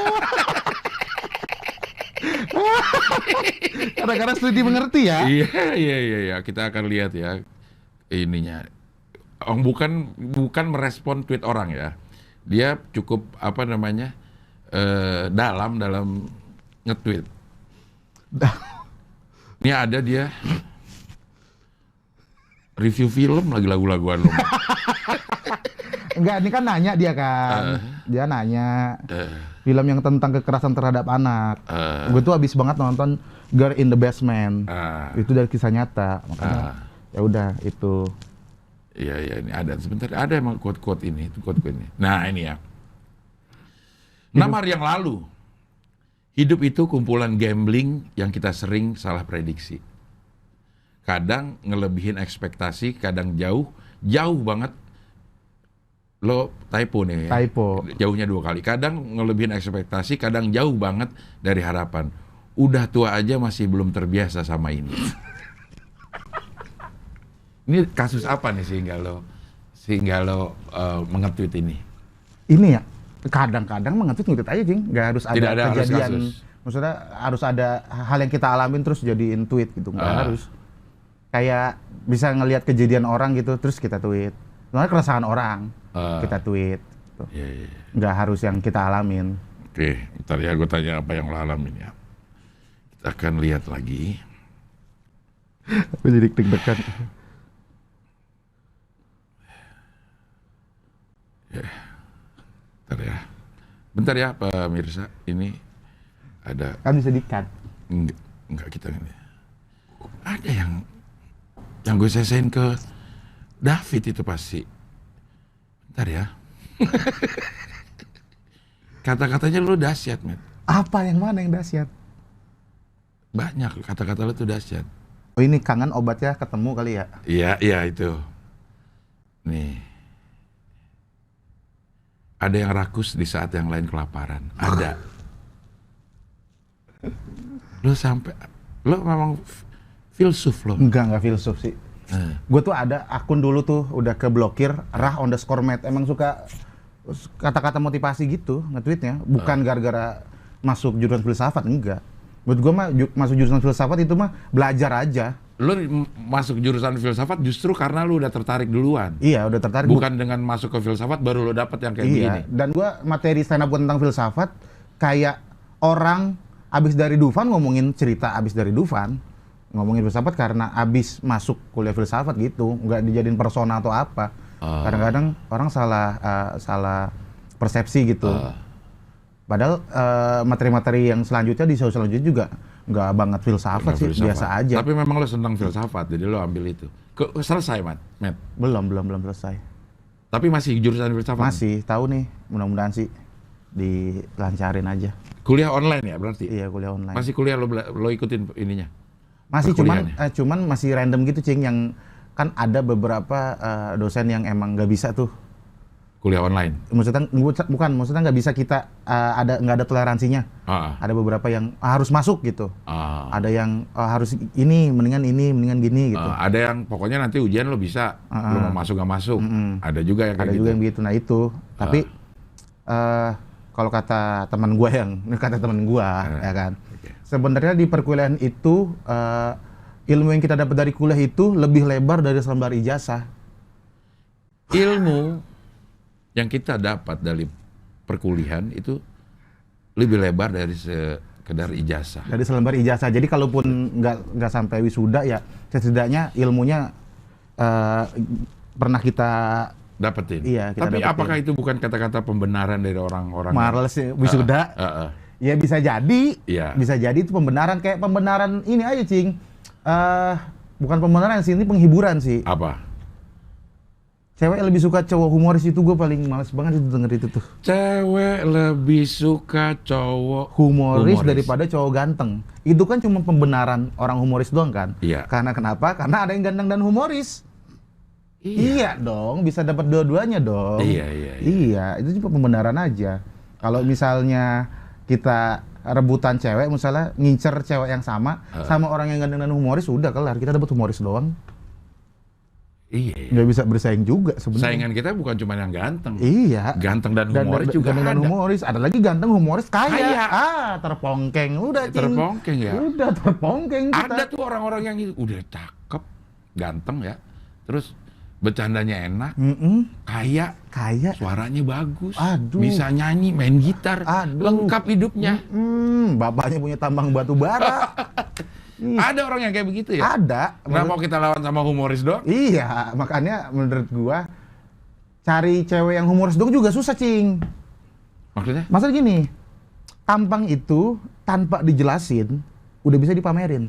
Kadang-kadang sudah dimengerti ya. Iya. Kita akan lihat ya ininya. Bukan merespon tweet orang ya. Dia cukup dalam nge-tweet. Ini ada dia review film lagi lagu-laguan lo. Enggak, ini kan nanya dia kan. Dia nanya film yang tentang kekerasan terhadap anak. Gue tuh habis banget nonton Girl in the Basement. Itu dari kisah nyata. Makanya ya udah itu. Iya, ini ada. Sebentar, ada emang quote-quote ini. Nah, ini ya. 6 hari yang lalu, hidup itu kumpulan gambling yang kita sering salah prediksi. Kadang ngelebihin ekspektasi, kadang jauh banget. Lo typo nih ya. Typo. Jauhnya 2 kali. Kadang ngelebihin ekspektasi, kadang jauh banget dari harapan. Udah tua aja masih belum terbiasa sama ini. Ini kasus apa nih sehingga lo mengetweet ini? Ini ya, kadang-kadang nge-tweet aja, Cing. Nggak harus ada Tidak ada harus kejadian. kasus. Maksudnya harus ada hal yang kita alamin terus jadiin tweet gitu. Nggak harus. Kayak bisa ngelihat kejadian orang gitu, terus kita tweet. Soalnya keresahan orang, kita tweet. Gitu. Iya. Nggak harus yang kita alamin. Oke, ntar ya gue tanya apa yang lo alamin ya. Kita akan lihat lagi. Aku jadi deg-degan. Bentar ya pemirsa, ini ada Kan bisa di-cut. enggak kita ini. Ada yang gue sesain ke David itu pasti. Bentar ya. Kata-katanya lu dahsyat, Matt. Apa yang mana yang dahsyat? Banyak kata-kata lu tuh dahsyat. Oh, ini kangen obatnya ketemu kali ya? Iya itu. Nih. Ada yang rakus di saat yang lain kelaparan. Ada. Lo memang filsuf lo. Enggak filsuf sih. Gue tuh ada akun dulu tuh udah keblokir, @Rah_Matt. Emang suka kata-kata motivasi gitu nge-tweetnya. Bukan gara-gara masuk jurusan filsafat, enggak. Buat gue mah masuk jurusan filsafat itu mah belajar aja. Lo masuk jurusan filsafat justru karena lo udah tertarik duluan. Iya, udah tertarik. Bukan dengan masuk ke filsafat baru lo dapet yang kayak begini. Dan gue materi stand up tentang filsafat kayak orang abis dari Dufan ngomongin cerita abis dari Dufan, ngomongin filsafat karena abis masuk kuliah filsafat gitu, nggak dijadiin persona atau apa. Kadang-kadang orang salah persepsi gitu. Padahal materi-materi yang selanjutnya di show selanjutnya juga nggak banget filsafat sih, biasa aja. Tapi memang lo senang filsafat, jadi lo ambil itu. Selesai, Matt? Belum selesai. Tapi masih jurusan filsafat? Masih, tahu nih, mudah-mudahan sih dilancarin aja. Kuliah online ya berarti? Iya, kuliah online. Masih kuliah lo ikutin ininya? Masih, cuman masih random gitu, Cing, yang kan ada beberapa dosen yang emang nggak bisa tuh kuliah online. Maksudnya nggak bisa kita nggak ada toleransinya. Ada beberapa yang harus masuk gitu. Ada yang harus mendingan gini gitu. Ada yang pokoknya nanti ujian lo bisa, lo mau masuk nggak masuk. Ada juga yang kayak ada gitu. juga yang begitu. Nah itu, tapi kalau kata teman gue ya kan, sebenarnya di perkuliahan itu ilmu yang kita dapat dari kuliah itu lebih lebar dari selembar ijazah. Ilmu yang kita dapat dari perkuliahan itu lebih lebar dari sekedar ijazah. Dari selembar ijazah. Jadi kalaupun nggak sampai wisuda ya setidaknya ilmunya pernah kita dapetin. Iya, kita Tapi dapetin. apakah itu bukan kata-kata pembenaran dari orang-orang? Males wisuda. Ya bisa jadi. Iya. Bisa jadi itu pembenaran, kayak pembenaran ini aja, Cing. Bukan pembenaran sih, ini penghiburan sih. Apa? Cewek lebih suka cowok humoris, itu gue paling males banget itu denger itu tuh. Cewek lebih suka cowok humoris daripada cowok ganteng. Itu kan cuma pembenaran orang humoris doang kan? Iya. Karena kenapa? Karena ada yang ganteng dan humoris. Iya dong, bisa dapat dua-duanya dong. Iya. Iya, itu cuma pembenaran aja. Kalau misalnya kita rebutan cewek, misalnya ngincer cewek yang sama orang yang ganteng dan humoris, udah kelar, kita dapat humoris doang. Iya. Nggak bisa bersaing juga sebenarnya. Saingan kita bukan cuma yang ganteng. Iya. Ganteng dan humoris juga ganteng ada. dan humoris. Ada lagi ganteng humoris kaya. Kaya. Terpongkeng. Udah, Cing. Terpongkeng ya. Udah terpongkeng kita. Ada tuh orang-orang yang udah cakep, ganteng ya. Terus bercandanya enak, kaya, suaranya bagus, bisa nyanyi, main gitar, lengkap hidupnya. Bapaknya punya tambang batu bara. Ada orang yang kayak begitu ya? Ada. Nggak mau kita lawan sama humoris doang? Iya, makanya menurut gua cari cewek yang humoris doang juga susah, Cing. Maksudnya? Maksudnya gini, tampang itu tanpa dijelasin udah bisa dipamerin.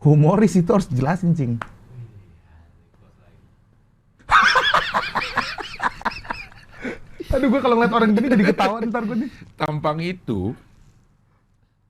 Humoris itu harus dijelasin, Cing. Aduh, gua kalau ngeliat orang gini jadi ketawa ntar gua nih. Tampang itu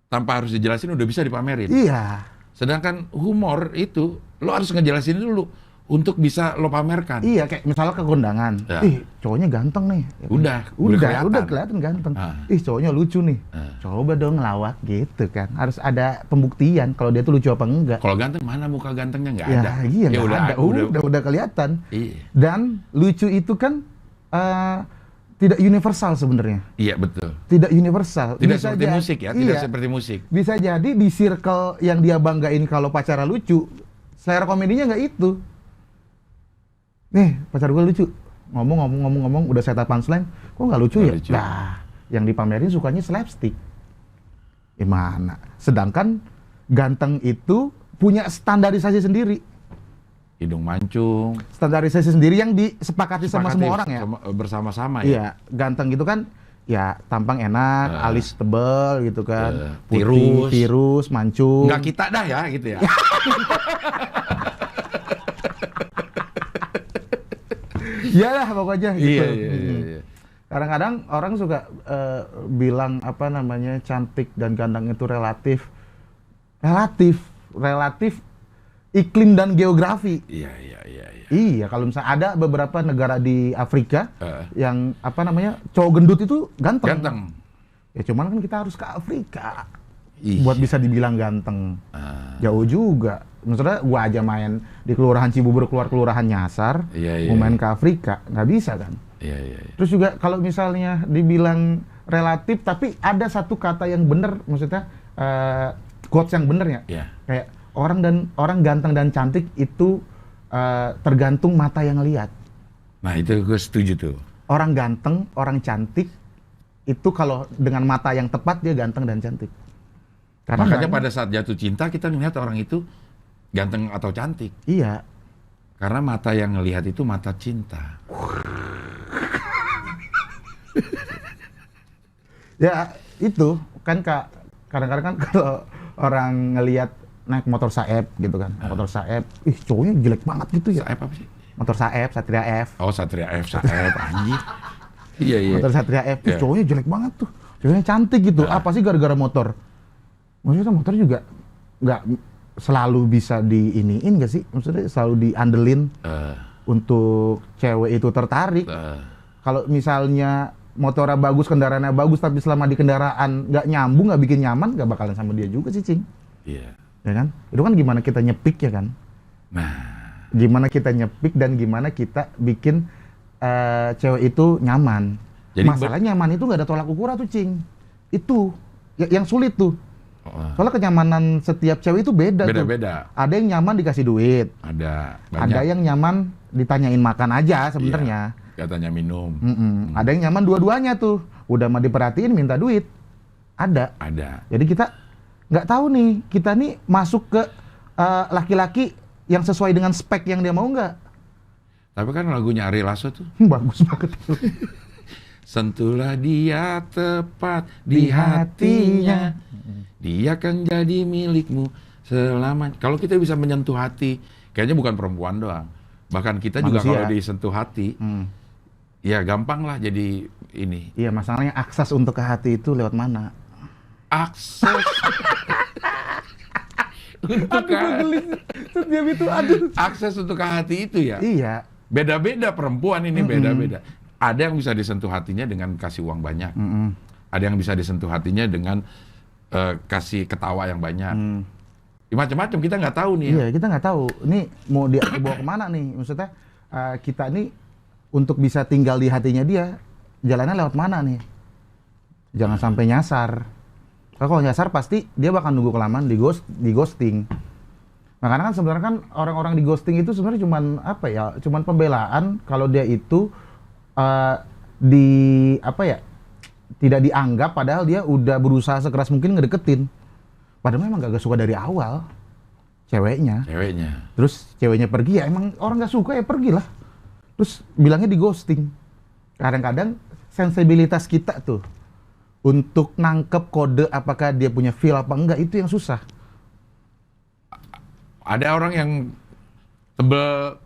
tanpa harus dijelasin udah bisa dipamerin. Iya. Sedangkan humor itu lo harus ngejelasin dulu untuk bisa lo pamerkan. Iya, kayak misalnya ke kondangan. Ya. Ih, cowoknya ganteng nih. Udah kelihatan ganteng. Ih, cowoknya lucu nih. Coba dong ngelawak gitu kan. Harus ada pembuktian kalau dia tuh lucu apa enggak. Kalau ganteng mana muka gantengnya nggak Ya, ada. iya, Ya nggak ada. Udah kelihatan. Iya. Dan lucu itu kan tidak universal sebenarnya. Iya, betul. Tidak universal. Tidak seperti musik ya, tidak iya. seperti musik. Bisa jadi di circle yang dia banggain kalau pacarnya lucu, selera komedinya nggak itu. Nih, pacar gue lucu. Ngomong, udah saya punchline, kok nggak lucu ya? Lucu. Nah, yang dipamerin sukanya slapstick. Gimana? Sedangkan ganteng itu punya standarisasi sendiri. Hidung mancung. Standarisasi sendiri yang disepakati sama semua orang ya. Bersama-sama ya. Iya, ganteng gitu kan ya tampang enak, alis tebel gitu kan. Tirus. Tirus, mancung. Nggak kita dah ya gitu ya. Iyalah pokoknya gitu. Iya. Kadang-kadang orang suka bilang apa namanya cantik dan ganteng itu relatif. Relatif iklim dan geografi. Iya. Iya, kalau misalnya ada beberapa negara di Afrika yang apa namanya cowok gendut itu ganteng. Ya cuman kan kita harus ke Afrika buat bisa dibilang ganteng. Jauh juga. Maksudnya gua aja main di Kelurahan Cibubur keluar Kelurahan Nyasar, mau main ke Afrika nggak bisa kan? Iya. Terus juga kalau misalnya dibilang relatif, tapi ada satu kata yang benar, maksudnya quotes yang benar ya. Iya. Kayak orang ganteng dan cantik itu tergantung mata yang lihat. Nah itu gue setuju tuh. Orang ganteng, orang cantik itu kalau dengan mata yang tepat dia ganteng dan cantik. Makanya pada saat jatuh cinta kita ngelihat orang itu ganteng atau cantik. Iya. Karena mata yang ngelihat itu mata cinta. Ya itu kan Kak, kadang-kadang kan kalau orang ngelihat naik motor Saeb gitu kan, motor Saeb, ih cowoknya jelek banget gitu ya. Saeb apa sih? Motor Saeb, Satria F. Oh Satria F, Saeb anjir. Iya. Motor Satria F, ih cowoknya jelek banget tuh, cowoknya cantik gitu. Apa sih gara-gara motor? Maksudnya motor juga nggak selalu bisa diiniin nggak sih? Maksudnya selalu diandelin untuk cewek itu tertarik. Kalau misalnya motornya bagus, kendaraannya bagus, tapi selama di kendaraan nggak nyambung, nggak bikin nyaman, nggak bakalan sama dia juga sih, Cing. Iya. Ya kan? Itu kan gimana kita nyepik ya kan? Nah. Gimana kita nyepik dan gimana kita bikin cewek itu nyaman. Jadi masalah nyaman itu nggak ada tolak ukur tuh, Cing. Itu yang sulit tuh. Soalnya kenyamanan setiap cewek itu beda. Beda-beda. Ada yang nyaman dikasih duit. Ada. Banyak. Ada yang nyaman ditanyain makan aja sebenarnya. Iya, katanya minum. Ada yang nyaman dua-duanya tuh. Udah mah diperhatiin minta duit. Ada. Jadi kita nggak tahu nih, kita nih masuk ke laki-laki yang sesuai dengan spek yang dia mau nggak? Tapi kan lagunya Ari Lasso tuh bagus banget. Sentuhlah dia tepat di hatinya, dia akan jadi milikmu selamanya. Kalau kita bisa menyentuh hati, kayaknya bukan perempuan doang, bahkan kita juga kalau disentuh hati, ya gampang lah jadi ini. Iya, masalahnya akses untuk ke hati itu lewat mana? Akses untuk akses untuk ke hati itu ya. Iya. Beda-beda perempuan ini beda-beda. Ada yang bisa disentuh hatinya dengan kasih uang banyak. ada yang bisa disentuh hatinya dengan kasih ketawa yang banyak. Macam-macam kita nggak tahu nih. Iya, kita nggak tahu. Ini mau dibawa kemana nih? Maksudnya kita nih untuk bisa tinggal di hatinya dia, jalannya lewat mana nih? Jangan sampai nyasar. Kalau nyasar pasti dia bakal nunggu kelamaan di ghosting. Makanya kan sebenarnya kan orang-orang di ghosting itu sebenarnya cuman apa ya? Cuman pembelaan kalau dia itu tidak dianggap padahal dia udah berusaha sekeras mungkin ngedeketin. Padahal memang gak suka dari awal ceweknya. Terus ceweknya pergi ya emang orang gak suka ya pergilah. Terus bilangnya di ghosting. Kadang-kadang sensibilitas kita tuh untuk nangkep kode apakah dia punya feel apa enggak itu yang susah. Ada orang yang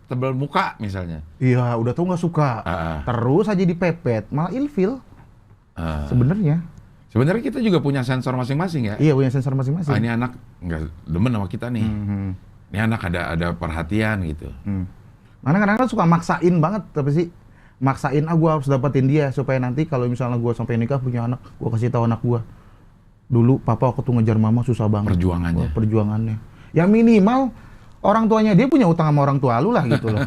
tebel muka misalnya. Iya, udah tau nggak suka. Terus aja dipepet, malah ilfil. Sebenarnya kita juga punya sensor masing-masing ya. Iya, punya sensor masing-masing. Ini anak nggak demen sama kita nih. Ini anak ada perhatian gitu. Mana kadang-kadang suka maksain banget, tapi sih maksain gue harus dapetin dia supaya nanti kalau misalnya gue sampai nikah punya anak, gue kasih tahu anak gue. Dulu papa waktu ngejar mama susah banget. Perjuangannya. Ya minimal orang tuanya dia punya utang sama orang tua lu lah gitu loh.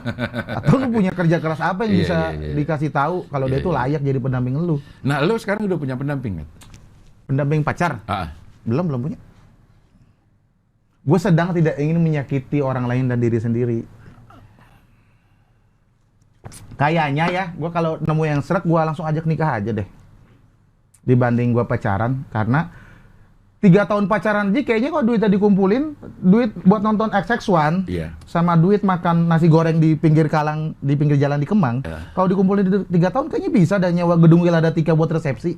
Atau lu punya kerja keras apa yang bisa dikasih tahu kalau dia tuh layak jadi pendamping lu. Nah, lu sekarang udah punya pendamping kan? Pendamping pacar? Belum punya. Gue sedang tidak ingin menyakiti orang lain dan diri sendiri. Kayaknya ya, gue kalau nemu yang srek gue langsung ajak nikah aja deh. Dibanding gue pacaran, karena 3 tahun pacaran aja kayaknya kalau duitnya dikumpulin, duit buat nonton XX1 sama duit makan nasi goreng di pinggir jalan di Kemang, kalau dikumpulin 3 tahun kayaknya bisa dan nyewa gedung Wiladatika buat resepsi.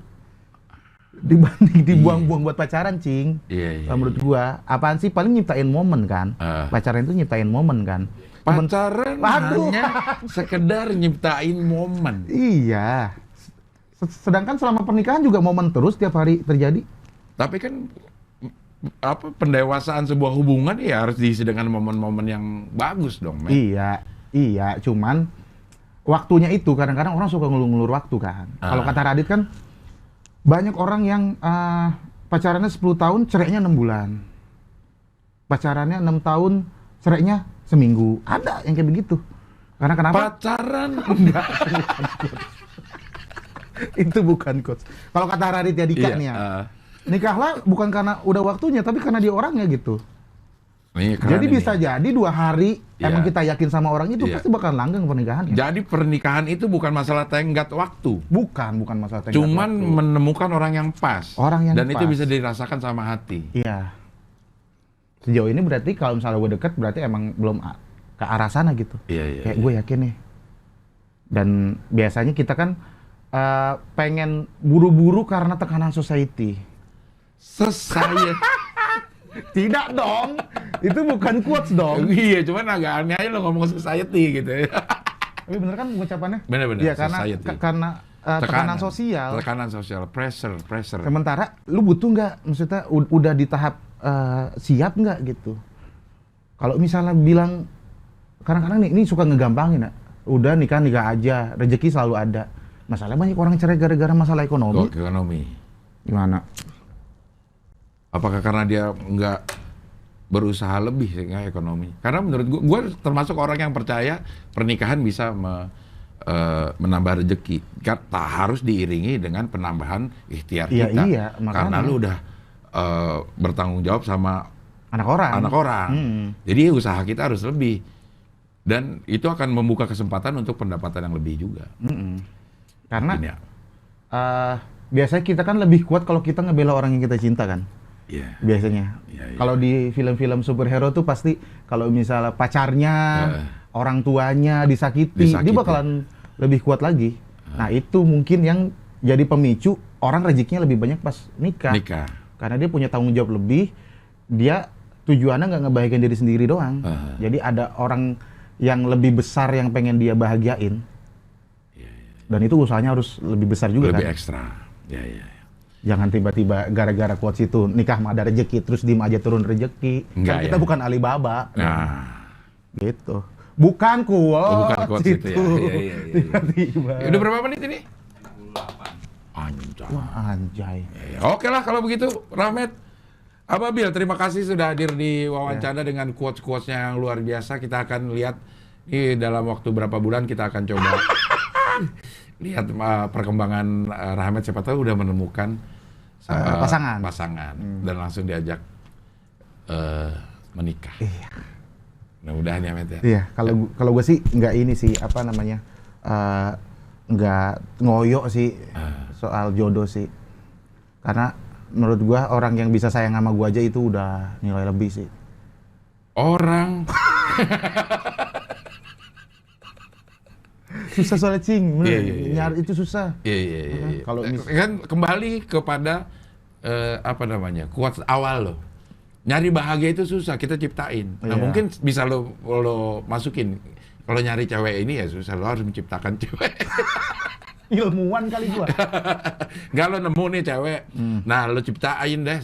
Dibanding dibuang-buang buat pacaran, Cing. Menurut gua, apaan sih paling nyiptain momen kan? Pacaran itu nyiptain momen kan? Pacaran hanya sekedar nyiptain momen. Iya. Sedangkan selama pernikahan juga momen terus tiap hari terjadi. Tapi kan pendewasaan sebuah hubungan ya harus diisi dengan momen-momen yang bagus dong, men. Iya, cuman waktunya itu kadang-kadang orang suka ngulur-ngulur waktu kan. Kalau kata Radit kan banyak orang yang pacarannya 10 tahun, cerainya 6 bulan. Pacarannya 6 tahun, cerainya seminggu. Ada yang kayak begitu. Karena kenapa? Pacaran enggak. Itu bukan coach. Kalau kata Radit ya Dika nih ya. Nikahlah bukan karena udah waktunya, tapi karena dia orangnya gitu. Jadi bisa jadi 2 hari emang kita yakin sama orang itu pasti bakal langgeng pernikahannya. Jadi pernikahan itu bukan masalah tenggat waktu. Bukan masalah tenggat Cuman waktu. menemukan orang yang pas. Dan itu bisa dirasakan sama hati. Iya. Sejauh ini berarti kalau misalnya gue deket berarti emang belum ke arah sana gitu. Kayak gue yakin nih. Dan biasanya kita kan pengen buru-buru karena tekanan society. Tidak dong, itu bukan quotes dong. Iya, cuman agak aneh aja lo ngomong society gitu. Tapi bener kan pengucapannya? Bener. Iya, karena tekanan sosial. Tekanan sosial, pressure. Sementara lu butuh nggak, maksudnya udah di tahap siap nggak gitu? Kalau misalnya bilang, kadang-kadang nih, ini suka ngegampangin, udah nikah aja, rezeki selalu ada. Masalahnya banyak orang cerai gara-gara masalah ekonomi. Gimana? Apakah karena dia nggak berusaha lebih sehingga ekonomi? Karena menurut gue termasuk orang yang percaya pernikahan bisa menambah rezeki. Tak harus diiringi dengan penambahan ikhtiar kita. Iya, karena lu udah bertanggung jawab sama anak orang. Jadi usaha kita harus lebih. Dan itu akan membuka kesempatan untuk pendapatan yang lebih juga. Karena biasanya kita kan lebih kuat kalau kita ngebela orang yang kita cinta kan. Biasanya. Kalau di film-film superhero tuh pasti kalau misalnya pacarnya, orang tuanya disakiti, dia bakalan lebih kuat lagi. Nah itu mungkin yang jadi pemicu orang rezekinya lebih banyak pas nikah. Karena dia punya tanggung jawab lebih, dia tujuannya nggak ngebahagiain diri sendiri doang. Jadi ada orang yang lebih besar yang pengen dia bahagiain. Dan itu usahanya harus lebih besar juga lebih kan. Ekstra. Jangan tiba-tiba gara-gara quotes itu nikah mah ada rezeki terus diem aja turun rezeki. Kan kita bukan Alibaba. Gitu. Bukan quotes. Bukan quotes itu ya. Tiba-tiba. Udah berapa menit ini? 58. Anjay. Wah, anjay. Ya, oke lah kalau begitu, Rahmat. Ababil, terima kasih sudah hadir di wawancara dengan quotes-quotesnya yang luar biasa. Kita akan lihat ini dalam waktu berapa bulan kita akan coba lihat perkembangan Rahmat. Siapa tahu udah menemukan pasangan dan langsung diajak menikah. Iya. Mudah-mudahan ya, Met ya. Iya, kalau gue sih nggak ini sih apa namanya, nggak ngoyo sih soal jodoh sih. Karena menurut gue orang yang bisa sayang sama gue aja itu udah nilai lebih sih. Orang susah soalnya cing, Iya. nyari itu susah. Iya. Kalau kan kembali kepada apa namanya, quotes awal lo. Nyari bahagia itu susah, kita ciptain. Nah, Iya. mungkin bisa lo masukin. Kalau nyari cewek ini ya susah, lo harus menciptakan cewek. ilmuwan kali gua. Nggak, lo nemu nih cewek. Nah, lo ciptain deh,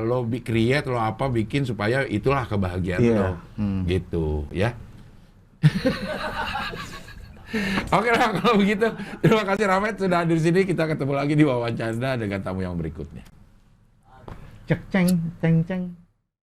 lo create, lo apa, bikin supaya itulah kebahagiaan Iya. lo. Gitu, ya. Oke lah kalau begitu. Terima kasih Rahmat sudah hadir di sini. Kita ketemu lagi di wawancara dengan tamu yang berikutnya. Cek ceng.